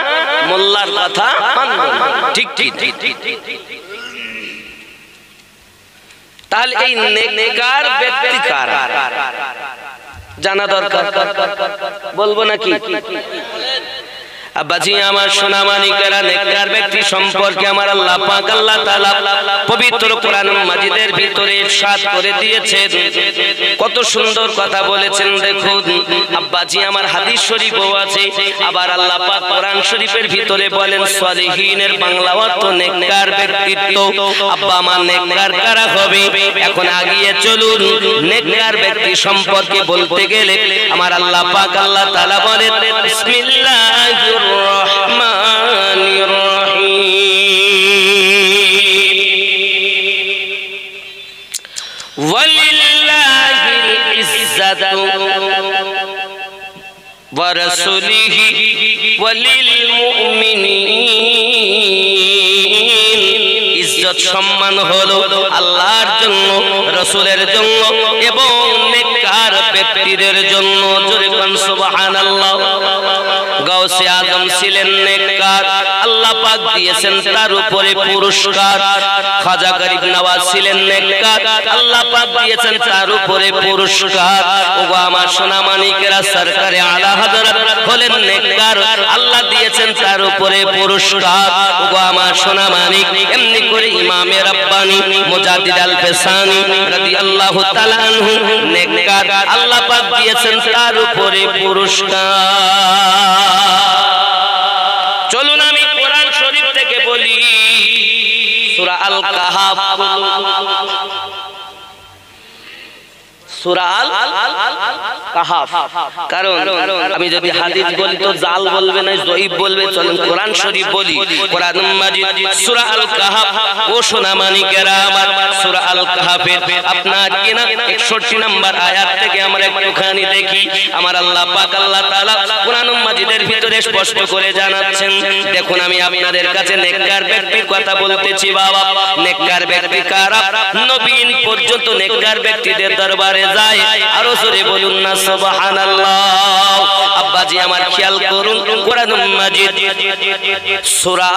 মোল্লার কথা মানবো না। ঠিক ঠিক ঠিক ঠিক। তাহলে এই নেককার ব্যক্তি কারা জানা দরকার। বলবো নাকি? আব্বাজি আমার সোনা মানিকেরা, নেককার ব্যক্তি সম্পর্কে আমার আল্লাহ পাক আল্লাহ তাআলা পবিত্র কোরআন মাজিদের ভিতরে ইরশাদ করে দিয়েছেন। কত সুন্দর কথা বলেছেন দেখুন আব্বাজি আমার। হাদিস শরীফও আছে, আবার আল্লাহ পাক কোরআন শরীফের ভিতরে বলেন সালিহিনের বাংলা অর্থ নেককার ব্যক্তিত্ব। আব্বা আমার নেককার কারা হবে? এখন আগিয়ে চলুন। নেককার ব্যক্তি সম্পর্কে বলতে গেলে আমার আল্লাহ পাক আল্লাহ তাআলা বলেন বিসমিল্লাহির রহমানির রহিম, ওয়ালিল্লাহিল ইজ্জাতু ওয়া রাসূলিহি ওয়ালিল মুমিনিন। ইজ্জত সম্মান হলো আল্লাহর জন্য, রাসূলের জন্য এবং নেককার ব্যক্তিদের জন্য। জোরে বলুন সুবহানাল্লাহ। গাউসে আজম ছিলেন নেককার, আল্লাহ পাক দিয়েছেন তার উপরে পুরস্কার। খাজা গরিব নওয়াজ ছিলেন নেককার, আল্লাহ পাক দিয়েছেন তার উপরে পুরস্কার। ও আমার সোনা মানিকেরা, সরকারে আলা হযরত হলেন নেককার, আল্লাহ দিয়েছেন তার উপরে পুরস্কার। ওগো আমার সোনা মানিক, এমনি করে ইমামে রাব্বানি মুজাদ্দিদ আল ফেসানি রাদিয়াল্লাহু তাআলা আনহু নেককার, আল্লাহ পাক দিয়েছেন তার উপরে পুরস্কার। চলুন আমি কোরআন শরীফ থেকে বলি, সূরা আল কাহাফ, সূরা আল কাহাফ। কারণ আমি যদি হাদিস বলি তো জাল বলবে না, জয়ীফ বলবে। চলুন কোরআন শরীফ বলি। কোরআন মাজিদ সূরা আল কাহাফ। ও সোনা মানিকেরা আমার, সূরা আল কাহাফের আপনার কিনা 61 নম্বর আয়াত থেকে আমরা একটুখানি দেখি। আমার আল্লাহ পাক আল্লাহ তাআলা কোরআন মাজিদের ভিতরে স্পষ্ট করে জানাচ্ছেন। দেখুন আমি আপনাদের কাছে নেককার ব্যক্তির কথা বলতেছি বাবা। নেককার ব্যক্তি কারা? নবীন পর্যন্ত নেককার ব্যক্তিদের দরবারে যায়। আরো জোরে বলুন না সুবহানাল্লাহ। আব্বাজি আমার খেয়াল করুন, কোরআন মাজিদ সূরা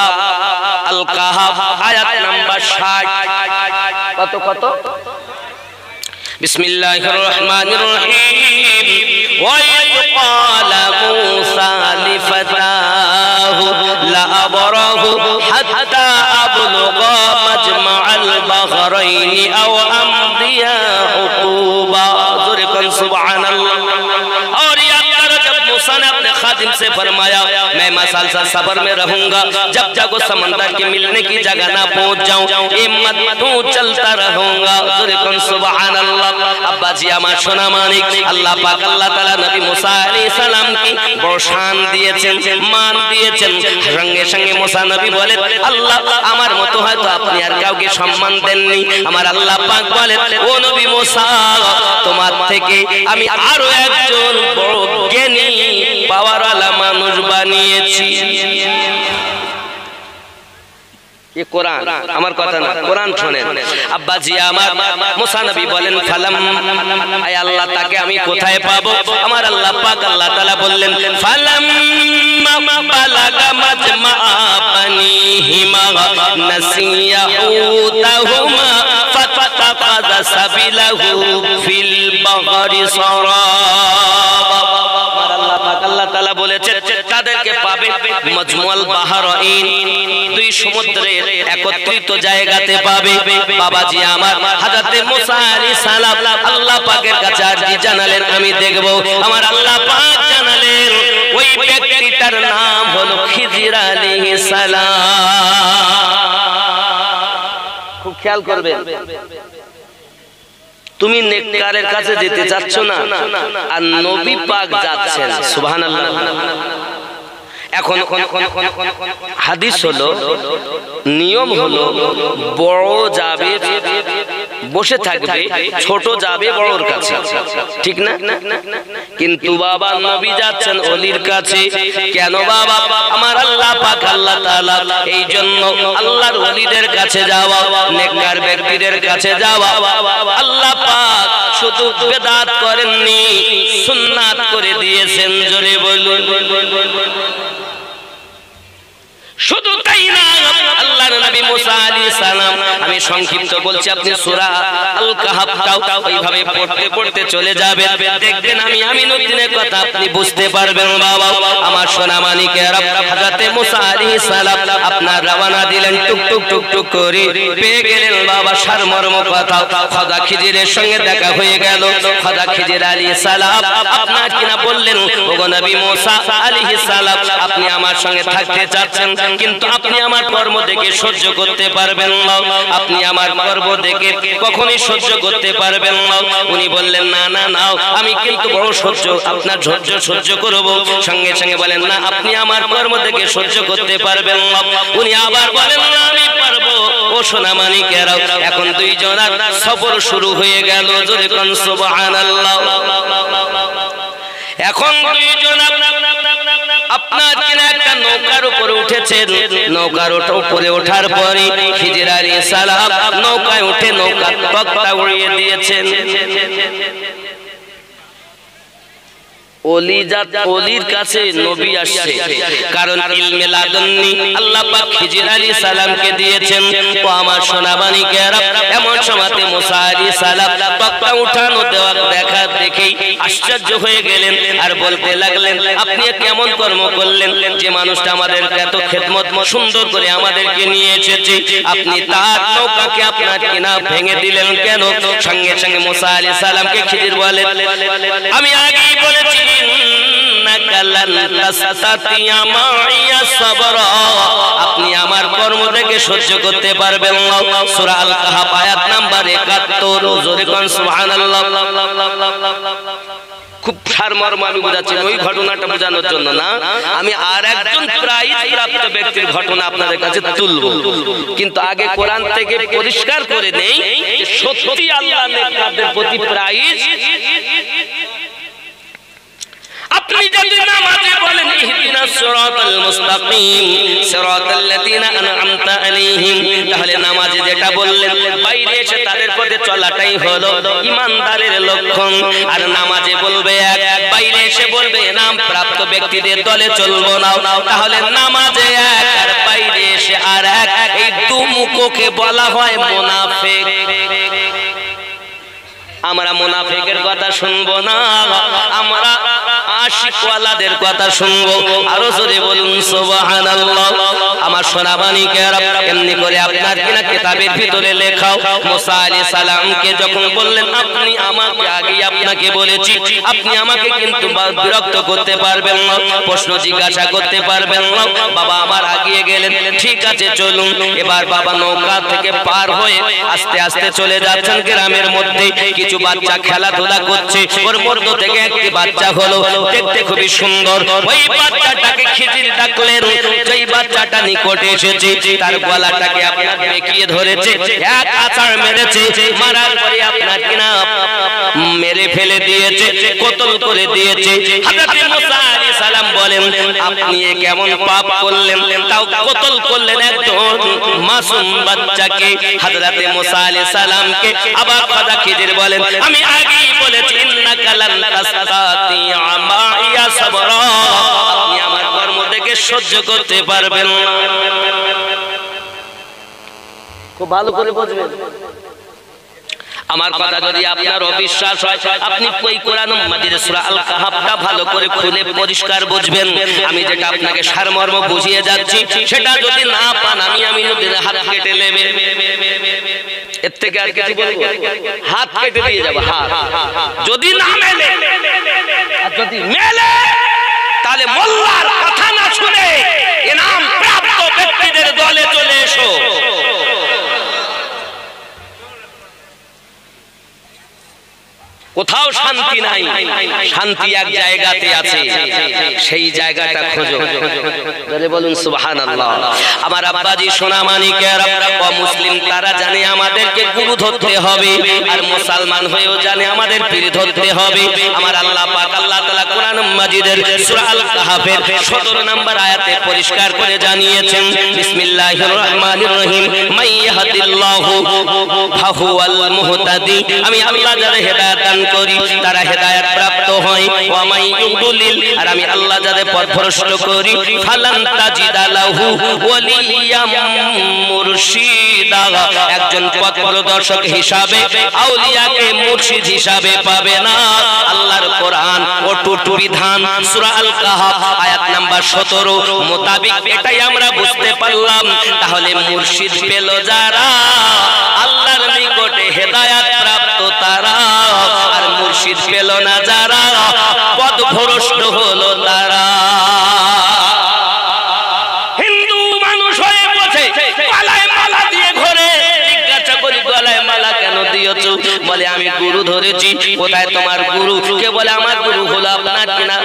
আল কাহাফ আয়াত নাম্বার 60। কত? বিসমিল্লাহির রহমানির রহিম। ওয়া ক্বালা মূসা লিফাতাহু লা আবরাহু হাত্তা আবলুগা মাজমাআল বাহরাইনি আও আমদিয়া হুকুবা। জোরে কোন সুবহানাল্লাহ। और याद करो जब मूसा ने अपने खादिम से फरमाया मैं मसाल सा सबर में रहूंगा, जब तक वो समंदर के मिलने की जगह ना पहुंच जाऊं, ये मत तू चलता रहूंगा। जोरे कौन सुभान अल्लाह। अब्बा जी আমার সোনা মানিক, আল্লাহ পাক আল্লাহ তাআলা নবী মুসা আলাইহিস সালাম কি বড় শান দিয়েছেন, মান দিয়েছেন। সঙ্গে সঙ্গে মুসা নবী বলেন আল্লাহ আমার মতো হয়তো আপনি আর কাউকে সম্মান দেননি। আমার আল্লাহ পাক বলেন ও নবী মুসা তোমার থেকে আমি আরো একজন বড় জ্ঞানী পাওয়ারওয়ালা মানুষ বানিয়েছি। ये कुरान আমার কথা না, কুরআন শুনেন। আব্বাজি আমার মুসা নবী বলেন ফালাম, আয় আল্লাহ তাকে আমি কোথায় পাবো? আমার আল্লাহ পাক আল্লাহ তাআলা বললেন ফালাম বালাগা মাজমা বানিহিমা নাসিয়া হুতাহুমা ফাতাকাযা সাবিলাহু ফিল বাহরি সারাবা। আল্লাহ তাআলা বলেছেন তাদেরকে পাবে মাজমুল বাহরাইন, দুই সমুদ্রের একত্রিত জায়গাতে পাবে। বাবাজি আমার হযরতে মুসা আলাইহিস সালাম আল্লাহ পাকের কাছে আরজি জানালেন আমি দেখব। আমার আল্লাহ পাক জানালেন ওই ব্যক্তিটার নাম হলো খিজির আলাইহিস সালাম। খুব খেয়াল করবেন, তুমি নেককারের কাছে যেতে চাচ্ছ না, আর নবী পাক যাচ্ছেন। সুবহানাল্লাহ। এখন হাদিস হলো, নিয়ম হলো বড় যাবে বসে থাকবে, ছোট যাবে বড়র কাছে, ঠিক না? কিন্তু বাবা নবী যাচ্ছেন ওলির কাছে। কেন বাবা? আমার আল্লাহ পাক আল্লাহ তাআলা এই জন্য আল্লাহর ওলিদের কাছে যাওয়া, নেককার ব্যক্তিদের কাছে যাওয়া আল্লাহ পাক শুধু বেদাত করেননি, সুন্নাত করে দিয়েছেন। জোরে বলুন। শুধু তাই না, আল্লাহর নবী মুসা আলাইহিস সালাম, আমি সংক্ষিপ্ত বলছি, আপনি সূরা আল কাহাফটাও ওইভাবে পড়তে পড়তে চলে যাবেন, দেখবেন আমি আমিনুদ্দিনের কথা আপনি বুঝতে পারবেন। বাবা আমার সোনা মানিকেরা, হযরতে মুসা আলাইহিস সালাম আপনার রওনা দিলেন, টুক টুক টুক টুক করে পেয়ে গেলেন বাবা সারমর্ম কথা। খোদা খিজিরের সঙ্গে দেখা হয়ে গেল। খোদা খিজির আলাইহিস সালাম আপনার কিনা বললেন ওগো নবী মুসা আলাইহিস সালাম আপনি আমার সঙ্গে থাকতে চাচ্ছেন, কিন্তু আপনি আমার কর্ম দেখে সহ্য করতে পারবেন না, আপনি আমার কর্ম দেখে কখনোই সহ্য করতে পারবেন না। উনি বললেন না না না, আমি কিন্তু বড় সহ্য আপনার ধৈর্য সহ্য করব। সঙ্গে সঙ্গে বলেন না, আপনি আমার কর্ম দেখে সহ্য করতে পারবেন না। উনি আবার বলেন না, আমি পারবো। ও সোনা মানিকেরা, এখন দুইজনের সফর শুরু হয়ে গেল। জোরে কোন সুবহানাল্লাহ। এখন দুইজন আপনার কিনা একটা নৌকার উপরে উঠেছেন। নৌকার উপরে ওঠার পরে খিজির আলাইহিস সালাম নৌকায় উঠে নৌকার তক্তা উড়িয়ে দিয়েছেন। ওলির কাছে নবী আসছে, কারণ ইলমে লাদুন্নি আল্লাহ পাক খিজির আলাইহিস সালামকে দিয়েছেন। ও আমার সোনাবানি কেরা, এমন সময়তে মুসা আলাইহিস সালাম তক্তা উঠানো দেওয়া দেখা দেখেই আশ্চর্য হয়ে গেলেন আর বলতে লাগলেন, আপনি কেমন কর্ম করলেন যে মানুষটা আমাদের এত খেদমত সুন্দর করে আমাদেরকে নিয়ে এসেছে, আপনি তার নৌকাকে আপনার কিনা ভেঙে দিলেন কেন? সঙ্গে সঙ্গে মুসা আলাইহিস সালামকে খিজির বলেন, আমি আগেই বলেছি আপনি আমার কর্ম থেকে সহ্য করতে পারবেন না। সূরা আল কাহাফ আয়াত নাম্বার ৭১। জোরে কোন সুবহানাল্লাহ। খুব সারমর্ম আমি বোঝাচ্ছি, ওই ঘটনাটা বোঝানোর জন্য না, আমি আর একজন প্রাইজ প্রাপ্ত ব্যক্তির ঘটনা আপনাদের কাছে তুলব। কিন্তু আগে কোরআন থেকে পরিষ্কার করে নেই যে সত্যি আল্লাহ নেককারদের প্রতি প্রাইজ। আপনি যদি নামাজে বলেন ইহদিনাস সিরাতাল মুস্তাকিম সিরাতাল্লাযিনা আন'আমতা আলাইহিম, তাহলে নামাজে যেটা বললেন বাইরে এসে তাদের পথে চলাটাই হলো ঈমানদারের লক্ষণ। আর নামাজে বলবে এক, বাইরে এসে বলবে নাম প্রাপ্ত ব্যক্তিদের দলে চলবো না, তাহলে নামাজে এক আর বাইরে এসে আর এক, এই দুমুখকে বলা হয় মুনাফিক। আমরা মুনাফিকের কথা শুনবো না, আমরা আশিকওয়ালাদের কথা শুনবো। আরো জোরে বলুন সুবহানাল্লাহ। আমার সোনাবানি কেরা, এমনি করে আপনার কিনা কিতাবের ভিতরে লেখাও মুসা আলাইহিস সালামকে যখন বললেন, আপনি আমাকে আগেই আপনাকে বলেছি, আপনি আমাকে কিন্তু বিরক্ত করতে পারবেন না, প্রশ্ন জিজ্ঞাসা করতে পারবেন না। বাবা আমার আগিয়ে গেলেন, ঠিক আছে চলুন। এবার বাবা নৌকা থেকে পার হয়ে আস্তে আস্তে চলে যাচ্ছেন গ্রামের মধ্যে। কিছু বাচ্চা খেলাধুলা করছে, ওর মধ্য থেকে একটি বাচ্চা হলো দেখতে খুবই সুন্দর। ওই বাচ্চাটাকে খিজির ডাকলেন, যেই বাচ্চাটা নিকটে এসেছে তার গলাটাকে আপনার বেঁকিয়ে ধরেছে, এক আছাড় মেরেছে, মারার পরে আপনার কিনা মেরে ফেলে দিয়েছে, কতল করে দিয়েছে। হযরত মুসা আলাইহিস সালাম বলেন, আপনি কেমন পাপ করলেন, তাও কতল করলেন একজন মাসুম বাচ্চাকে। হযরত মুসা আলাইহিস সালামকে আবার কথা খিজির বলেন, আমি আগেই বলেছি ইন্নাকা লান তাসতাতিআ মাইয়া সাবরা, আপনি আমার কর্ম থেকে সহ্য করতে পারবেন না। খুব ভালো করে বুঝবেন আমার কথা। যদি আপনার অবিশ্বাস হয়, আপনি ওই কোরআন মাজিদের সূরা আল কাহাফটা ভালো করে খুলে পরিষ্কার বুঝবেন। আমি যেটা আপনাকে সারমর্ম বুঝিয়ে যাচ্ছি, সেটা যদি না পান আমি নদীর হাত কেটে নেবে, এর থেকে আর কিছু বলবো, হাত কেটে দিয়ে যাব। হাত যদি না মেলে, আর যদি মেলে তাহলে মোল্লার কথা না শুনে ইনাম প্রাপ্ত ব্যক্তিদের দলে চলে এসো। কোথাও শান্তি নাই, শান্তি এক জায়গাতে আছে, সেই জায়গাটা খোঁজো। বলে বলুন সুবহানাল্লাহ। আমার আব্বাজি সোনামানিকেরা, মুসলিম তারা জানে আমাদেরকে গুরু ধরতে হবে, আর মুসলমান হয়েও জানে আমাদের পীর ধরতে হবে। আমার আল্লাহ পাক আল্লাহ তাআলা কোরআন মাজিদের সূরা আল কাহাফের 17 নম্বর আয়াতে পরিষ্কার করে জানিয়েছেন, বিসমিল্লাহির রহমানির রহিম, মাইয়াহদিল্লাহু ফাহুয়াল মুহতাদি, আমি আল্লাহ যাদের হেদায়েত দান করি তারা হেদায়েত প্রাপ্ত হয়, ওয়া মাই ইউদলিল, আর আমি আল্লাহ যাদের পথভ্রষ্ট করি, ফালান তাজিদা লাহু ওয়ালিয়াম মুরশিদা, একজন পথপ্রদর্শক হিসাবে আউলিয়াকে মুর্শিদ হিসাবে পাবে না। আল্লাহর কোরআন অটুট বিধান সূরা আল কাহাফ আয়াত নাম্বার 17 মোতাবেক এটাই আমরা বুঝতে পারলাম। তাহলে মুর্শিদ পেল যারা, আল্লাহর নিকটে হেদায়েত প্রাপ্ত তারা, আর মুর্শিদ পেল না যারা, পথভ্রষ্ট হলো তারা। হিন্দু মানুষ হয়ে বসে গলায় মালা দিয়ে ঘোরে, জিজ্ঞাসা করি গলায় মালা কেন দিয়েছো? বলে আমি গুরু ধরেছি। কোথায় তোমার গুরু? কে বলে আমার গুরু হলো আপনার কিনা।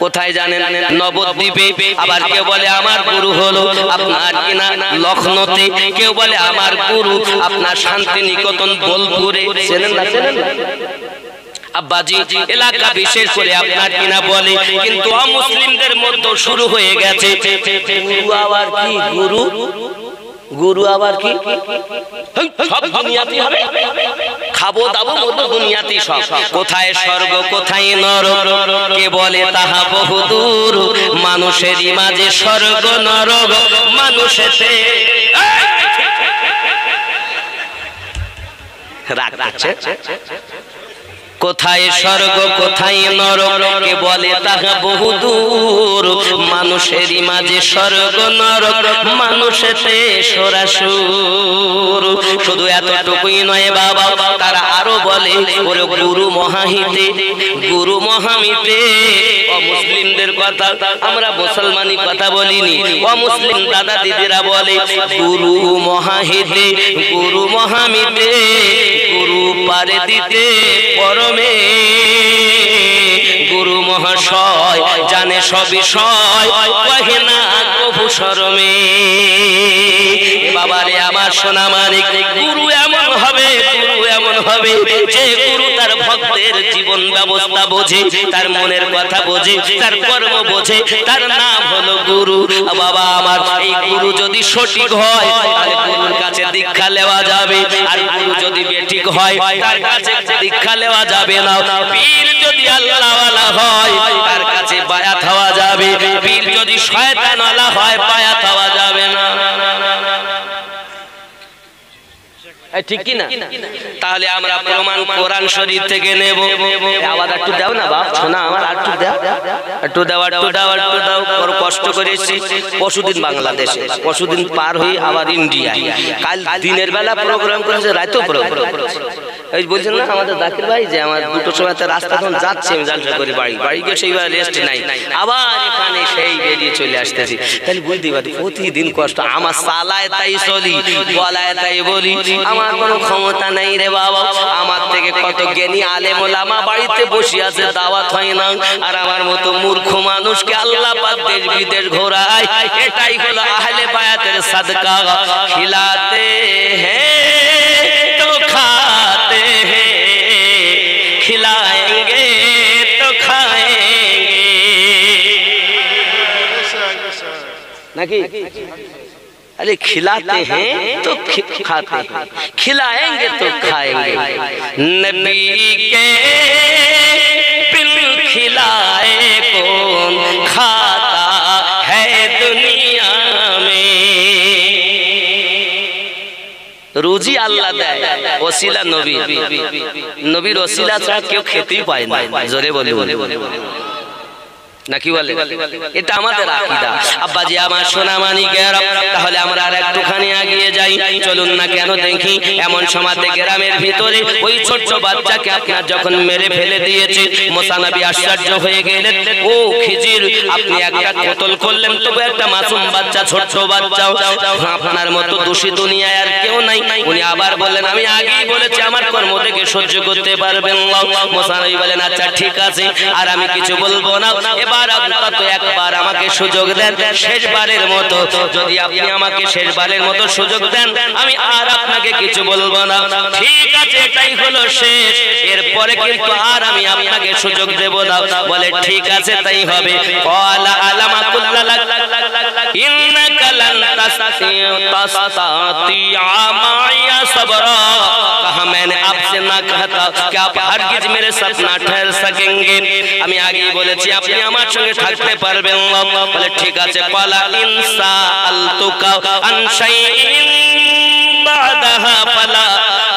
কোথায় জানেন? নবদ্বীপে। আবার কেউ বলে আমার গুরু হলো আপনার কিনা লখনৌতে। কেউ বলে আমার গুরু আপনার শান্তিনিকেতন বোলপুরে। চেনেন না? চেনেন না? আব্বাজি এলাকা বিশেষ করে আপনার কিনা বলে, কিন্তু অমুসলিমদের মধ্যে শুরু হয়ে গেছে গুরু। আবার কি গুরু? গুরু আবার কি সব দুনিয়াতে হবে, খাবো দাবো মতো দুনিয়াতে সব। কোথায় স্বর্গ কোথায় নরক কে বলে তাহা বহুদূর, মানুষেরই মাঝে স্বর্গ নরক মানুষেতে রাগ আছে। কোথায় স্বর্গ কোথায় নরক কে বলে তাহা বহুদূর, মানুষেরই মাঝে স্বর্গ নরক মানুষেতে সরাসুর। শুধু এতটুকুই নয় বাবা, তারা আরো বলে ওরে গুরু মহাহিতে, গুরু মহামিতে। অমুসলিমদের কথা আমরা মুসলমানি কথা বলিনি, অমুসলিম দাদা দিদিরা বলে গুরু মহাহিতে, গুরু মহামিতে, গুরু পারে দিতে পরমে, গুরু মহাশয় জানে সব বিষয় কহে না কভু শরমে। বাবারে আমার সোনা মানিক, গুরু এমন হবে, গুরু এমন হবে যে গুরু তার ভক্তের জীবন ব্যবস্থা বোঝে, তার মনের কথা বোঝে, তার কর্ম বোঝে, তার নাম হলো গুরু। বাবা আমার এই গুরু যদি সঠিক হয় তাহলে গুরুর কাছে দীক্ষা নেওয়া যাবে, আর গুরু যদি বেঠিক হয় তার কাছে দীক্ষা নেওয়া যাবে না। পীর যদি আল্লাহওয়ালা হয় তার কাছে বায়াত হওয়া যাবে, পীর যদি শয়তানওয়ালা হয় বায়াত হওয়া যাবে না। ঠিক কি না? তাহলে আমরা প্রমাণ কোরআন শরীফ থেকে নেব। আওয়াজ একটু দাও না বাপ, শোনা আমার একটু দাও, একটু দাও, একটু দাও, একটু দাও। বড় কষ্ট করে এসেছি, পরশুদিন বাংলাদেশে, পরশুদিন পার হয়ে আবার ইন্ডিয়ায়। কাল দিনের বেলা প্রোগ্রাম করেছে, রাতেও প্রোগ্রাম করেছে। এই বলছেন না আমাদের জাকির ভাই যে আমার দুটোর সময় রাস্তা তখন যাচ্ছে, আমি জালসা করি বাড়ি, বাড়ি গিয়ে সেইবার রেস্ট নাই, আবার এখানে সেই বেরিয়ে চলে আসতেছি। তাহলে বুঝতে পারি প্রতিদিন কষ্ট। আমার সালায় তাই চলি, বলায় তাই বলি, আমার কোনো ক্ষমতা নাই রে বাবা। আমার থেকে কত জ্ঞানী আলেম ওলামা বাড়িতে বসে আছে, দাওয়াত হয় না, আর আমার মতো মূর্খ মানুষকে আল্লাহ পাক দেশ বিদেশ ঘোরায়। এটাই হলো আহলে বায়াতের সাদকা। খিলাতে হ্যাঁ তো খাতে হ্যাঁ, खिलाएंगे तो खाएंगे नाकि? अरे खिलाते हैं तो खाते हैं, खिलाएंगे तो खाएंगे। नबी के बिन खिलाए कौन खाता है दुनिया में। রুজি আল্লাহ দেয়, ওসিলা নবী, নবীর ওসিলা ছাড়া কেউ খেতেই পায় না। জোরে বলি নাকি বলে? এটা আমাদের আকীদা। আব্বাজি আমার সোনা মানিকেরা, তাহলে আমরা আর একটুখানি এগিয়ে যাই, চলুন না কেন দেখি। এমন সময়তে গ্রামের ভিতরে ওই ছোট্ট বাচ্চাকে আপনার যখন মেরে ফেলে দিয়েছে, মুসা নবী আশ্চর্য হয়ে গেলেন। ও খিজির, আপনি একটা কতল করলেন, তবু একটা মাসুম বাচ্চা, ছোট্ট বাচ্চা, আপনার মতো দোষী দুনিয়ায় আর কেউ নাই। উনি আবার বললেন আমি আগেই বলেছি আমার কর্ম থেকে সহ্য করতে পারবেন না। মুসা নবী বলেন আচ্ছা ঠিক আছে, আর আমি কিছু বলবো না, এবার অন্তত একবার আমাকে সুযোগ দেন, শেষবারের মতো। যদি আপনি আমাকে শেষবারের মতো সুযোগ দেন আমি আর আপনাকে কিছু বলবো না। ঠিক আছে, এটাই হলো শেষ, এরপরে কিন্তু আর আমি আপনাকে সুযোগ দেব না। বলে ঠিক আছে তাই হবে। ক্বালা আলামা কুল্লালাক ইন্নাকা লান তাসতাতিআ মাইয়া सबरा, कहा मैंने आपसे ना कहा था कि आप हरगिज मेरे साथ ना ठहर सकेंगे। আমি আগেই বলেছি আপনি আমার সঙ্গে থাকতে পারবেন না। বলে ঠিক আছে। ক্বালা ইনসা আলতুকা আন শাইইন বাদাহা ফালা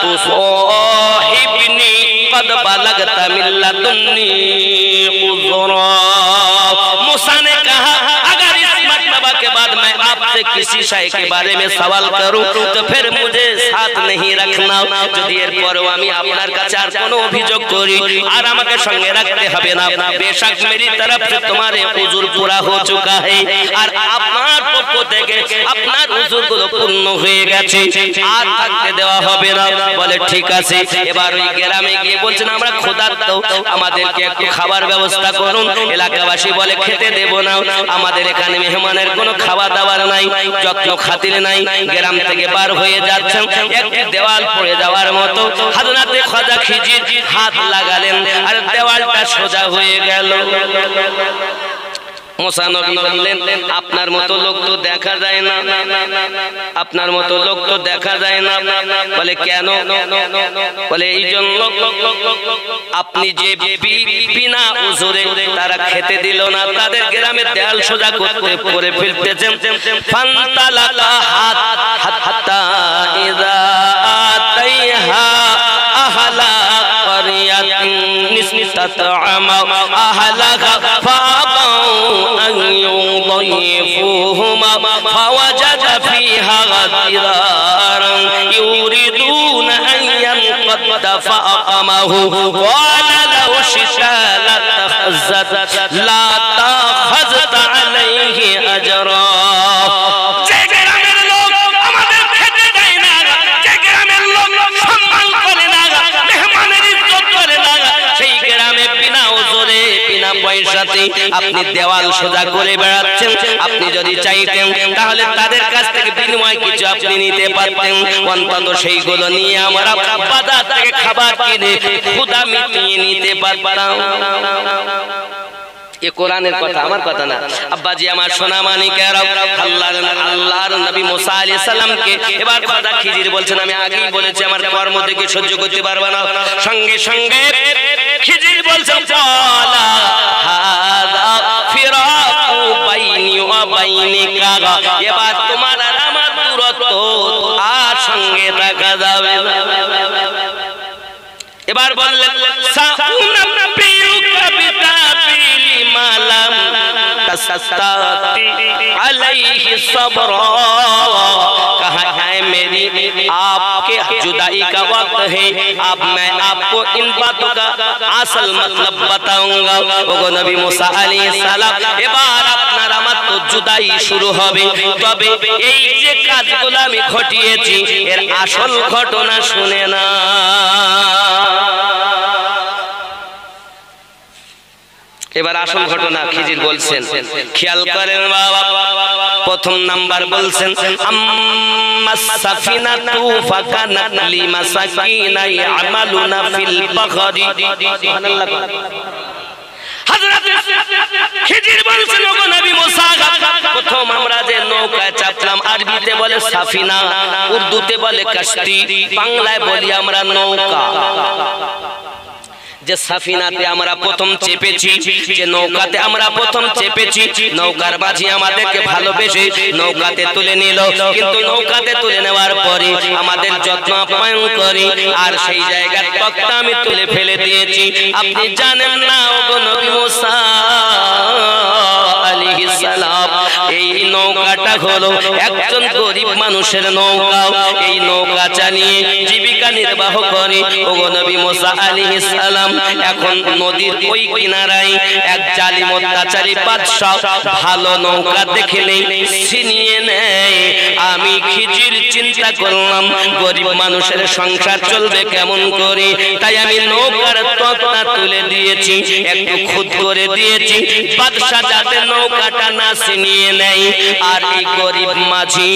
তুসাহিবনি কদ বালাগতা মিন লাদুন্নি উযরা। मूसा ने कहा अगर इस मर्तबा के बाद मैं आपसे किसी शय के बारे में सवाल करूं तो फिर मुझे साथ नहीं रखना। যদি এরপরও আমি আপনার কাছে আর কোনো অভিযোগ করি আর আমাকে সঙ্গে রাখতে হবে না। বেশক मेरी तरफ से तुम्हारे उजुर पूरा हो चुका है, আর আপনার পক্ষ থেকে আপনার উজুরগুলো পূর্ণ হয়ে গেছে, আর থাকতে দেওয়া হবে না। বলে ঠিক আছে। এবার ওই গ্রামে গিয়ে বলছেন আমরা ক্ষুধার্ত, আমাদেরকে একটু খাবার ব্যবস্থা করুন। এলাকাবাসী বলে খেতে দেব না, আমাদের এখানে মেহমানের কোনো খাওয়া দাওয়ার নাই, যত্ন খাতির নাই। গ্রাম থেকে বার হয়ে যাচ্ছেন, একটি দেওয়াল পড়ে যাওয়ার মতো হযরতে খাজা খিজির হাত লাগালেন আর দেওয়ালটা সোজা হয়ে গেল। মুসা নবী বললেন আপনার মতো লোক তো দেখা যায় না, আপনার মতো লোক তো দেখা যায় না। বলে কেন? বলে এই জন্য আপনি যে বিনা উজুরে তারা খেতে দিল না, তাদের গ্রামের দেয়াল সোজা করতে করে ফেলতেছেন। ফান্তালাকা হাত্তা ইযা আতাইহা আহলা قرية استطعم أهلها فأبوا أن يضيفوهما فوجد فيها جدارا يريدون أن ينقض فأقامه قال لو شئت لاتخذت عليه أجرا আপনি দেওয়াল সোজা করে বেড়াচ্ছেন। আপনি যদি চাইতেন তাহলে তাদের কাছ থেকে বিনিময় কিছু আপনি নিতে পারতেন, অন্তত সেইগুলো নিয়ে আমরা বাজার থেকে খাবার কিনে ক্ষুধা মিটিয়ে নিতে পারতাম। এ কোরআনের কথা, আমার কথা না। আব্বাজি আমার সোনা মানিকেরা, আল্লাহর নবী মুসা আলাইহিস সালামকে এবার কথা খিজির বলছেন, আমি আগেই বলেছি আমার কর্ম থেকে সহ্য করতে পারবে না। সঙ্গে সঙ্গে খিজির বলছেন কালা হাযা ফিরাকু বাইনি ওয়া বাইনিকা, এবার তোমার আর আমার দূরত্ব আর সঙ্গে দেখা যাবে না। এবার বললেন সাউনাবিয়ুকা বিতাবিলি মালাম तस्ताती अलैहि सब्रा, कहा है मेरी आपके जुदाई का वक्त है, अब मैं आपको इन बातों का असल मतलब बताऊंगा। ওগো নবী মুসা আলাইহিস সালাম, এবার আপনার আমার তো জুদাই শুরু হবে, তবে এই যে কাজগুলো আমি ঘটিয়েছি এর আসল ঘটনা শুনে না। এবার আসল ঘটনা খিজির বলছেন, খেয়াল করেন বাবা। প্রথম নাম্বার বলছেন আম্মাস সাফিনাতু ফাকানাত লিমাসাকিনা ইয়ামালুনা ফিল বাহরি। সুবহানাল্লাহ। হযরত খিজির বলছেন ওগো নবী মুসা, প্রথম আমরা যে নৌকা চাপলাম, আরবিতে বলে সাফিনা, উর্দুতে বলে কাশতি, বাংলায় বলি আমরা নৌকা। যে সাফিনাতে আমরা প্রথম চেপেছি, যে নৌকাতে আমরা প্রথম চেপেছি, নৌকার বাজি আমাদেরকে ভালোবেসে নৌকাতে তুলে নিল, কিন্তু নৌকাতে তুলে নেওয়ার পরে আমাদের যত্ন আপ্যায়ন করি, আর সেই জায়গার তক্তা আমি তুলে ফেলে দিয়েছি। আপনি জানেন না ওগো নবী মুসা আলাইহিস সালাম, এই নৌকাটা হলো একজন গরিব মানুষের নৌকা। এই নৌকা চালিয়ে জীবিকা নির্বাহ করে ওগো নবী মুসা আলাইহিস সালাম। এখন নদীর ওই কিনারায় এক জালিম অত্যাচারী বাদশা ভালো নৌকা দেখলেই ছিনিয়ে নেয়। আমি খিজির চিন্তা করলাম গরিব মানুষের সংসার চলবে কেমন করে, তাই আমি নৌকার তক্তা তুলে দিয়েছি, একটু খুদ করে দিয়েছি, বাদশা যাতে নৌকাটা না ছিনিয়ে নেয়। আর এই গরিব মাঝি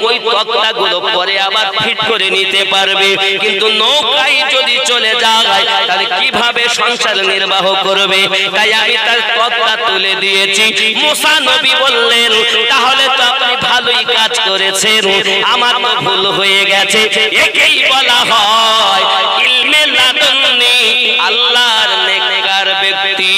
ওই তক্তাগুলো পরে আবার ফিট করে নিতে পারবে, কিন্তু নৌকায় যদি চলে যায় তাহলে কিভাবে সংসার নির্বাহ করবে, তাই আমি তার তক্তা তুলে দিয়েছি। মুসা নবী বললেন তাহলে তো আপনি ভালোই কাজ করেছেন, আমার তো ভুল হয়ে গেছে। একেই বলা হয় ইলমে লাদুন্নি, আল্লাহর নেককার ব্যক্তি।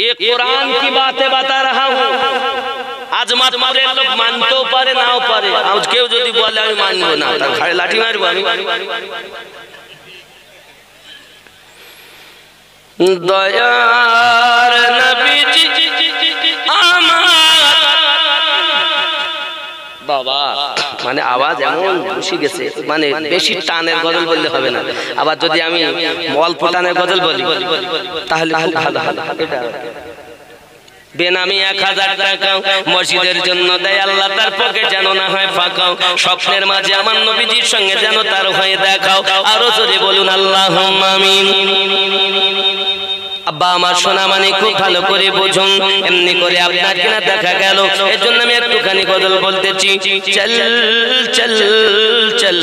ये कुरान की बातें बता रहा हूँ। आज মাতমারের লোক মানতেও পারে নাও পারে, আজ কেউ যদি বলে আমি মানবো না, তার ঘাড়ে লাঠি মারবো আমি। দয়ার নবীজি আমার বাবা, মানে আওয়াজ এমন বসে গেছে, মানে বেশি টানের গজল বললে হবে না। আবার যদি আমি অল্প টানের গজল বলি তাহলে খুব ভালো হবে। বেনামি 1000 টাকা মসজিদের জন্য দেয়, আল্লাহ তার পকেট যেন না হয় ফাঁকাও। স্বপ্নের মাঝে আমার নবীজির সঙ্গে যেন তার হয়ে দেখাও। আরো জোরে বলুন আল্লাহুম্মা আমিন। আব্বা আমার সোনা মানে খুব ভালো করে বুঝুন, এমনি করে আপনার কিনা দেখা গেল। এর জন্য আমি একটুখানি গজল বলতেছি। চল চল চল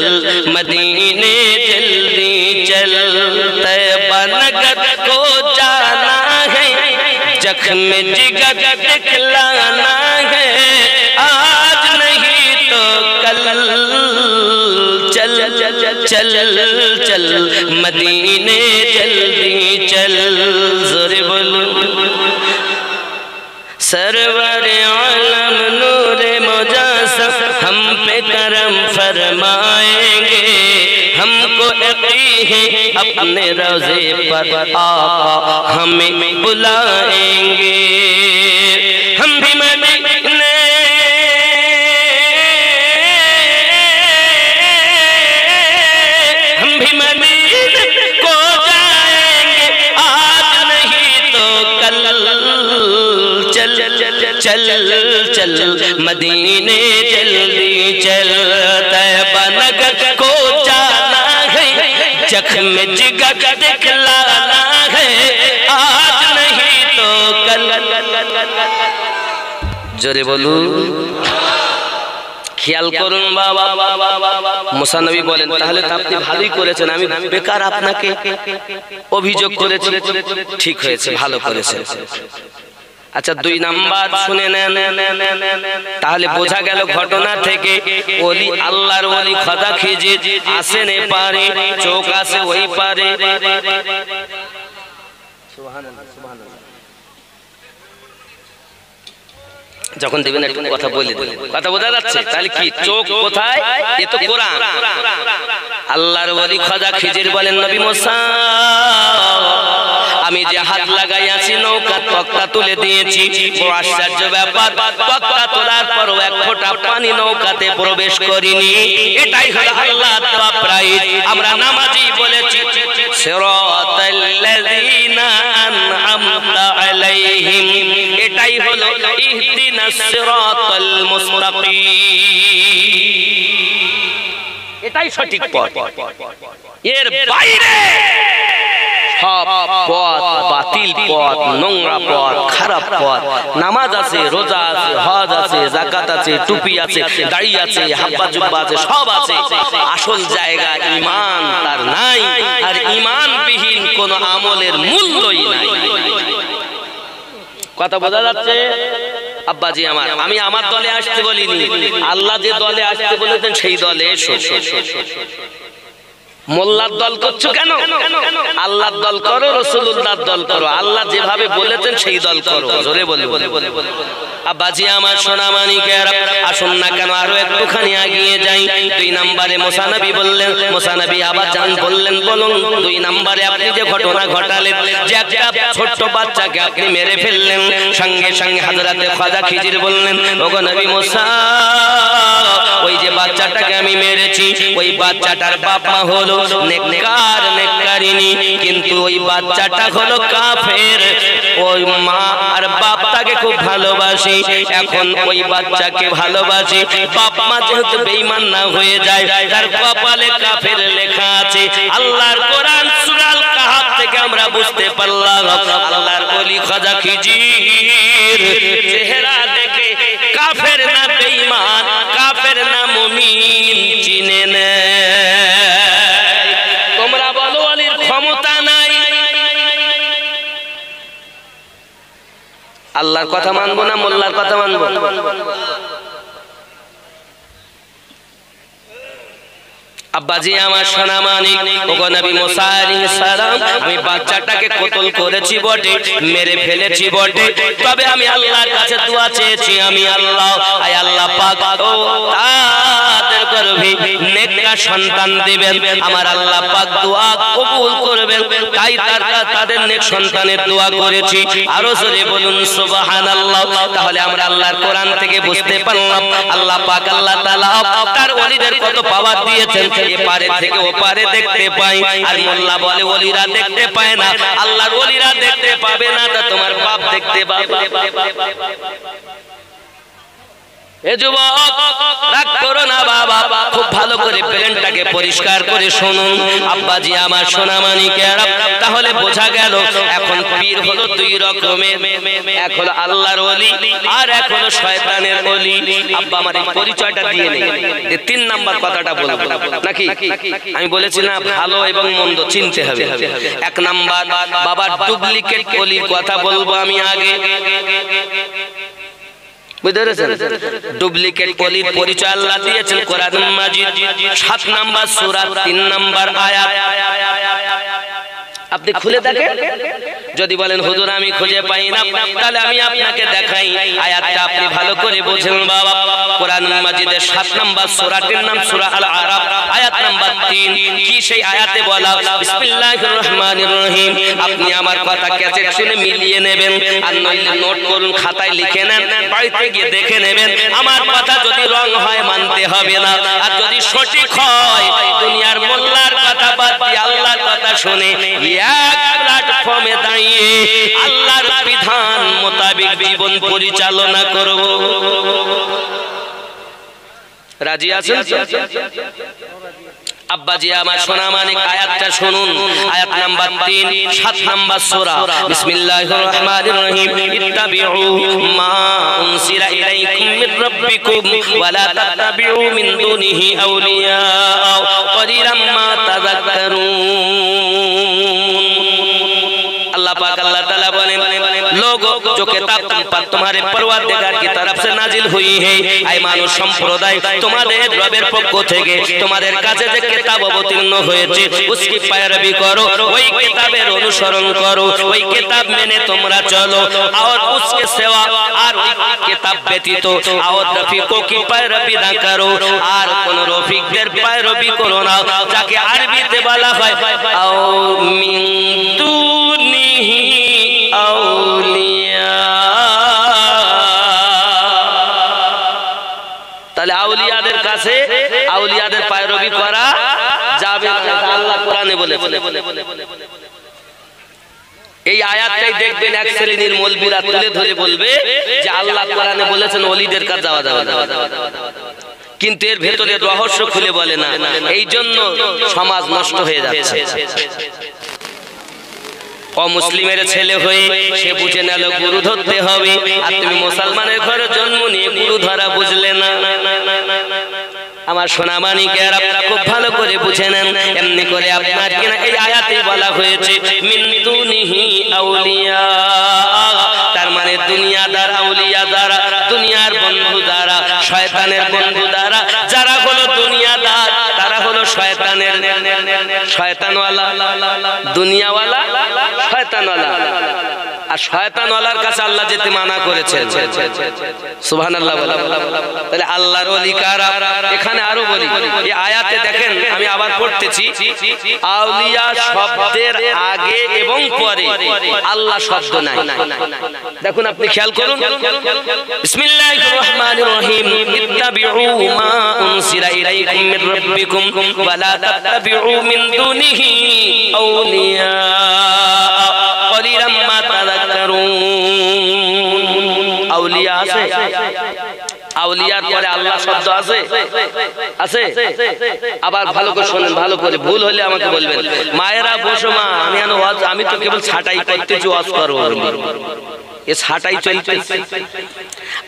मदीने जल्दी चल, तैयबा नगर को जाना है, जख्म जिगर दिखलाना है, आज नहीं तो कल चल चल चल मदीने जल्दी चल। जोरे बोलो सरवर आलम नूरे मुजस्सम हम पे करम फरमाएंगे, हमको यकीन है अपने रोज़े पर आका हमें बुलाएंगे। हम भी मदीने को जाएंगे, आज नहीं तो कल चल चल चल मदीने जल्दी चल, तैयबा नगर को जाना है, जख्म जिगर दिखलाना है, आज नहीं तो कल। जोरे बोलू খেয়াল করুন বাবা। মুসা নবী বলেন তাহলে তো আপনি ভালোই করেছেন, আমি বেকার আপনাকে অভিযোগ করেছি। ঠিক হয়েছে, ভালো করেছেন। আচ্ছা 2 নাম্বার শুনে নেন, তাহলে বোঝা গেল ঘটনা থেকে ওলি আল্লাহর ওলি খোদা খিজির আসেন এ পারে, চোখ আছে ওই পারে। সুবহানাল্লাহ সুবহানাল্লাহ। যখন দেবেন একটু কথা বলে দেবেন, কথা বোঝা যাচ্ছে? তাহলে কি চোখ কোথায়? এ তো কোরআন। আল্লাহর ওলি খোদা খিজির বলেন নবী মুসা আমি যে হাত লাগাই আছি নৌকা তক্তা তুলে দিয়েছি। বড় আশ্চর্য ব্যাপার, তক্তা তোলার পরও এক ফোঁটা পানি নৌকাতে প্রবেশ করিনি। এটাই হলো আল্লাহ দেওয়া প্রাইজ। আমরা নামাজি বলেছি সিরাতাল্লাযীনা আন'আমতা আলাইহিম, এটাই হলো ইহদিনাস সিরাতাল মুস্তাকিম। এটাই সঠিক পথ, এর বাইরে সব পথ বাতিল পথ, নোংরা পথ, খারাপ পথ। নামাজ আছে, রোজা আছে, হজ আছে, যাকাত আছে, টুপি আছে, দাড়ি আছে, হাব্বা জুব্বা আছে, সব আছে। আসল জায়গা ঈমান তার নাই, আর ঈমানবিহীন কোন আমলের মূল্যই নাই। কথা বোঝা যাচ্ছে? আব্বাজি আমার, আমি আমার দলে আসতে বলিনি, আল্লাহ যে দলে আসতে বলেছেন সেই দলে এসো। মোল্লার দল করছো কেন? আল্লাহর দল করো, রাসূলুল্লাহর দল করো। আল্লাহ যেভাবে বলেছেন সেই দল করো। জোরে বলে আব্বাজি আমার, সোনা মানিকেরা, আসুন না কেন আরো একটুখানি এগিয়ে যাই। 2 নম্বরে মুসা নবী বললেন, মুসা নবী আবার জান বললেন, বলুন 2 নম্বরে আপনি যে ঘটনা ঘটালেন, যে একটা ছোট্ট বাচ্চাকে আপনি মেরে ফেললেন, সঙ্গে সঙ্গে হযরতে খোদা খিজির বললেন, ওগো নবী মুসা ওই যে বাচ্চাটাকে আমি মেরেছি, ওই বাচ্চাটার বাপ মা হলো নেককার নেককারিনী, কিন্তু ওই বাচ্চাটা হলো কাফের। ওই মা আর বাপটাকে খুব ভালোবাসি, এখন ওই বাচ্চাকে ভালোবাসি। বাপ মা যেহেতু বেঈমান না হয়ে যায়, তার কপালে কাফের লেখা আছে। আল্লাহর কোরআন সূরা আল কাহাফ থেকে আমরা বুঝতে পারলাম আল্লাহর ওলি খোদা খিজির চেহারা দেখে কাফের না বেঈমান, কাফের না মুমিন চিনে নেয়। তোমরা বলো ওলির ক্ষমতা নাই, আল্লাহর কথা মানবো না মোল্লার কথা মানবো? আব্বাজি আমার সোনা মানিক, ওগো নবী মুসা আলাইহিস সালাম আমি বাচ্চাটাকে কতল করেছি বটে, মেরে ফেলেছি বটে, তবে আমি আল্লাহর কাছে দোয়া চেয়েছি, আমি আল্লাহ আয় আল্লাহ পাক ও তাদের গর্ভে নেককার সন্তান দিবেন। আমার আল্লাহ পাক দোয়া কবুল করবেন, তাই তাদের নেক সন্তানের দোয়া করেছি। আরো জোরে বলুন সুবহানাল্লাহ। তাহলে আমরা আল্লাহর কোরআন থেকে বুঝতে পারলাম আল্লাহ পাক আল্লাহ তাআলা তার ওলিদের কত পাওয়ার দিয়েছেন। এপারে থেকে ওপারে দেখতে পাই, আর মোল্লা বলে ওলিরা দেখতে পায় না। আল্লাহর ওলিরা দেখতে পাবে না, তা তোমার বাপ দেখতে পাবে? এ যুবক রাগ করো না বাবা, খুব ভালো করে ব্রেনটাকে পরিষ্কার করে শুনুন আব্বাজি আমার সোনামানিকেরা। তাহলে বোঝা গেল এখন পীর হলো দুই রকমের, এক হলো আল্লাহর ওলি আর এক হলো শয়তানের ওলি। আব্বা আমার এই পরিচয়টা দিয়ে নেই, 3 নাম্বার কথাটা বলবো নাকি? আমি বলেছি না ভালো এবং মন্দ চিনতে হবে। 1 নাম্বার বাবার ডুপ্লিকেট ওলির কথা বলবো আমি আগে, বুঝতে পেরেছেন? ডুপ্লিকেট ওলির পরিচয় আল্লাহ দিয়েছেন কোরআন মাজিদ 7 নাম্বার সূরা 3 নাম্বার আয়াত। আপনি খুলে দেখেন, যদি বলেন হুজুর আমি খুঁজে পাই না, তাহলে আমি আপনাকে দেখাই আয়াতটা, আপনি ভালো করে বোঝেন বাবা। কোরআন মাজিদের 7 নাম্বার সূরাটির নাম সূরা আল আরাফ, আয়াত নাম্বার 3। কি সেই আয়াতে বলা? বিসমিল্লাহির রহমানির রহিম। আপনি আমার কথা ক্যাসেট শুনে মিলিয়ে নেবেন, আর নইলে নোট করুন, খাতায় লিখে নেন, বাড়িতে গিয়ে দেখে নেবেন। আমার কথা যদি রং হয় মানতে হবে না, আর যদি সঠিক হয় দুনিয়ার মোল্লার কথা বাদ দিয়ে আল্লাহর কথা শুনে এক প্ল্যাটফর্মে দাঁড়িয়ে আল্লাহর বিধান মোতাবেক জীবন পরিচালনা করব। রাজি আছেন? আব্বাজি আমার সোনামানিক আয়াতটা শুনুন, আয়াত নাম্বার 3 7 নাম্বার সূরা। বিসমিল্লাহির রহমানির রহিম। ইত্তাবিউ মা উনসিলা ইলাইকুম মির রাব্বিকুম ওয়া লা তাত্তাবিউ মিন দুনিহি আউলিয়া ক্বালিলাম মা তাযাক্কারুন। अल्लाह पाक अल्लाह ताला बोले लोगों जो किताब तुम पर तुम्हारे परवरदिगार की तरफ से नाजिल हुई है, ऐ मानुष সম্প্রদায় তোমাদের রবের পক্ষ থেকে তোমাদের কাছে যে কিতাব অবতীর্ণ হয়েছে उसकी पैरवी करो, वही किताबेर অনুসরণ করো, ওই কিতাব মেনে তোমরা চলো। और उसके सिवा আর ওই কিতাব ব্যতীত और রফিকো की पैरवी না করো, আর কোন রফিকদের पैरवी করো না, যাকে আরবিতে বলা হয় আও মিন দুনিহি আউলিয়া। তাহলে আউলিয়াদের কাছে আউলিয়াদের पैरवी করা যাবে না, আল্লাহ কোরআনে বলেছে। এই আয়াতটাই দেখবেন এক শ্রেণীর মৌলবীরা তুলে ধরে বলবে যে আল্লাহ কোরআনে বলেছেন ওলিদের কাছে যাওয়া যাবে না, কিন্তু এর ভেতরে রহস্য খুলে বলে না। এই জন্য সমাজ নষ্ট হয়ে যাচ্ছে। অমুসলিমের ছেলে হয়ে সে বুঝে নিল গুরু ধরতে হবে, আর তুমি মুসলমানের ঘরে জন্ম নিয়ে গুরু ধরা বুঝলে না। আমার সোনামানিকেরা খুব ভালো করে বুঝে নেন, এমনি করে আপনার কিনা এই আয়াতে বলা হয়েছে মিন দুনিহি আউলিয়া, তার মানে দুনিয়াদার আউলিয়া দ্বারা, দুনিয়ার বন্ধু দ্বারা, শয়তানের বন্ধু দ্বারা, যারা হলো দুনিয়াদার তারা হলো শয়তানের শয়তানওয়ালা, দুনিয়াওয়ালা শয়তানওয়ালা। আর শয়তানওয়ালার কাছে আল্লাহ যেতে মানা করেছেন, সুবহানাল্লাহ বলেন। তাহলে আল্লাহর ওলি কারা? এখানে আরো বলি, এই আয়াতে দেখেন আমি আবার পড়তেছি, আউলিয়া শব্দের আগে এবং পরে আল্লাহ শব্দ নাই। দেখুন আপনি খেয়াল করুন, বিসমিল্লাহির রহমানির রহিম। ইত্তাবিউ মা উনসিলা ইলাইকুম মির রাব্বিকুম ওয়া লা তাত্তাবিউ মিন দুনিহি আউলিয়া ক্বালিলাম মা তাযাক্কারুন। আউলিয়া আছে, আউলিয়ার পরে আল্লাহ শব্দ আছে, আছে। আবার ভালো করে শুনেন, ভালো করে, ভুল হলে আমাকে বলবেন। মায়েরা বসো মা, আমি তো কেবল ছাটাই করতেছি, ওয়াজ করব, এ ছাটাই চলতেছে।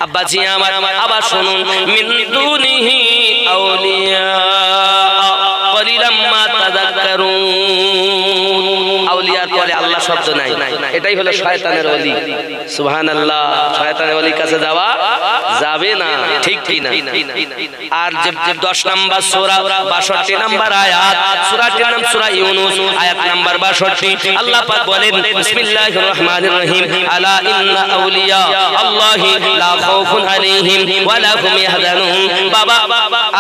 আব্বাজি আমার আবার শুনুন, মিন দুনিহি আউলিয়া ক্বালিলাম মা তাযাক্কারুন। আউলিয়ার পরে আল্লাহ শব্দ নাই, এটাই হলো শয়তানের ওলি। সুবহানাল্লাহ, শয়তানের ওলির কাছে যাওয়া যাবে না, ঠিক কি না? আর যে 10 নাম্বার সূরা 62 নাম্বার আয়াত, সূরাটির নাম সূরা ইউনূস, আয়াত নাম্বার 62। আল্লাহ পাক বলেন বিসমিল্লাহির রহমানির রহিম। আলা ইন্না আউলিয়া আল্লাহি লা খাউফুন আলাইহিম ওয়া লা হুম ইয়াহজানুন। বাবা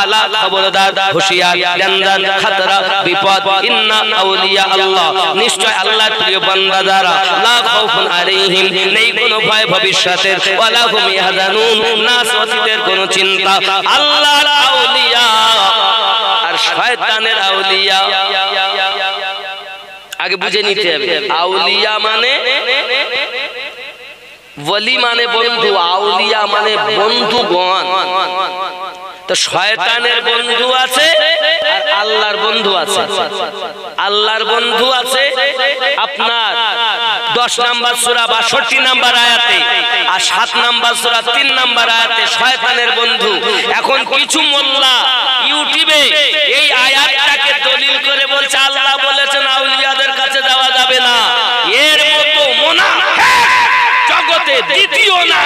আলা, খবরদার, হুঁশিয়ার, জানদার, খাতরা, বিপদ। ইন্না আউলিয়া আল্লাহ, নিশ্চয় আল্লাহর প্রিয় বান্দা যারা, লা খাউফুন আলাইহিম, নেই কোনো ভয় ভবিষ্যতের, ওয়া লা হুম ইয়াহজানুন, না অতীতের কোনো চিন্তা। আল্লাহর আউলিয়া আর শয়তানের আউলিয়া আগে বুঝে নিতে হবে। আউলিয়া মানে ওলি মানে বন্ধু, আউলিয়া মানে বন্ধুগণ। তো শয়তানের বন্ধু আছে আর আল্লাহর বন্ধু আছে। আল্লাহর বন্ধু আছে আপনার 10 নম্বর সূরা 62 নম্বর আয়াতে, আর 7 নম্বর সূরা 3 নম্বর আয়াতে শয়তানের বন্ধু। এখন কিছু মোল্লা ইউটিউবে এই আয়াতটাকে দলিল করে বলছে আল্লাহ বলেছেন আউলিয়াদের কাছে যাওয়া যাবে না। এর মতো মুনাফিক জগতে দ্বিতীয় না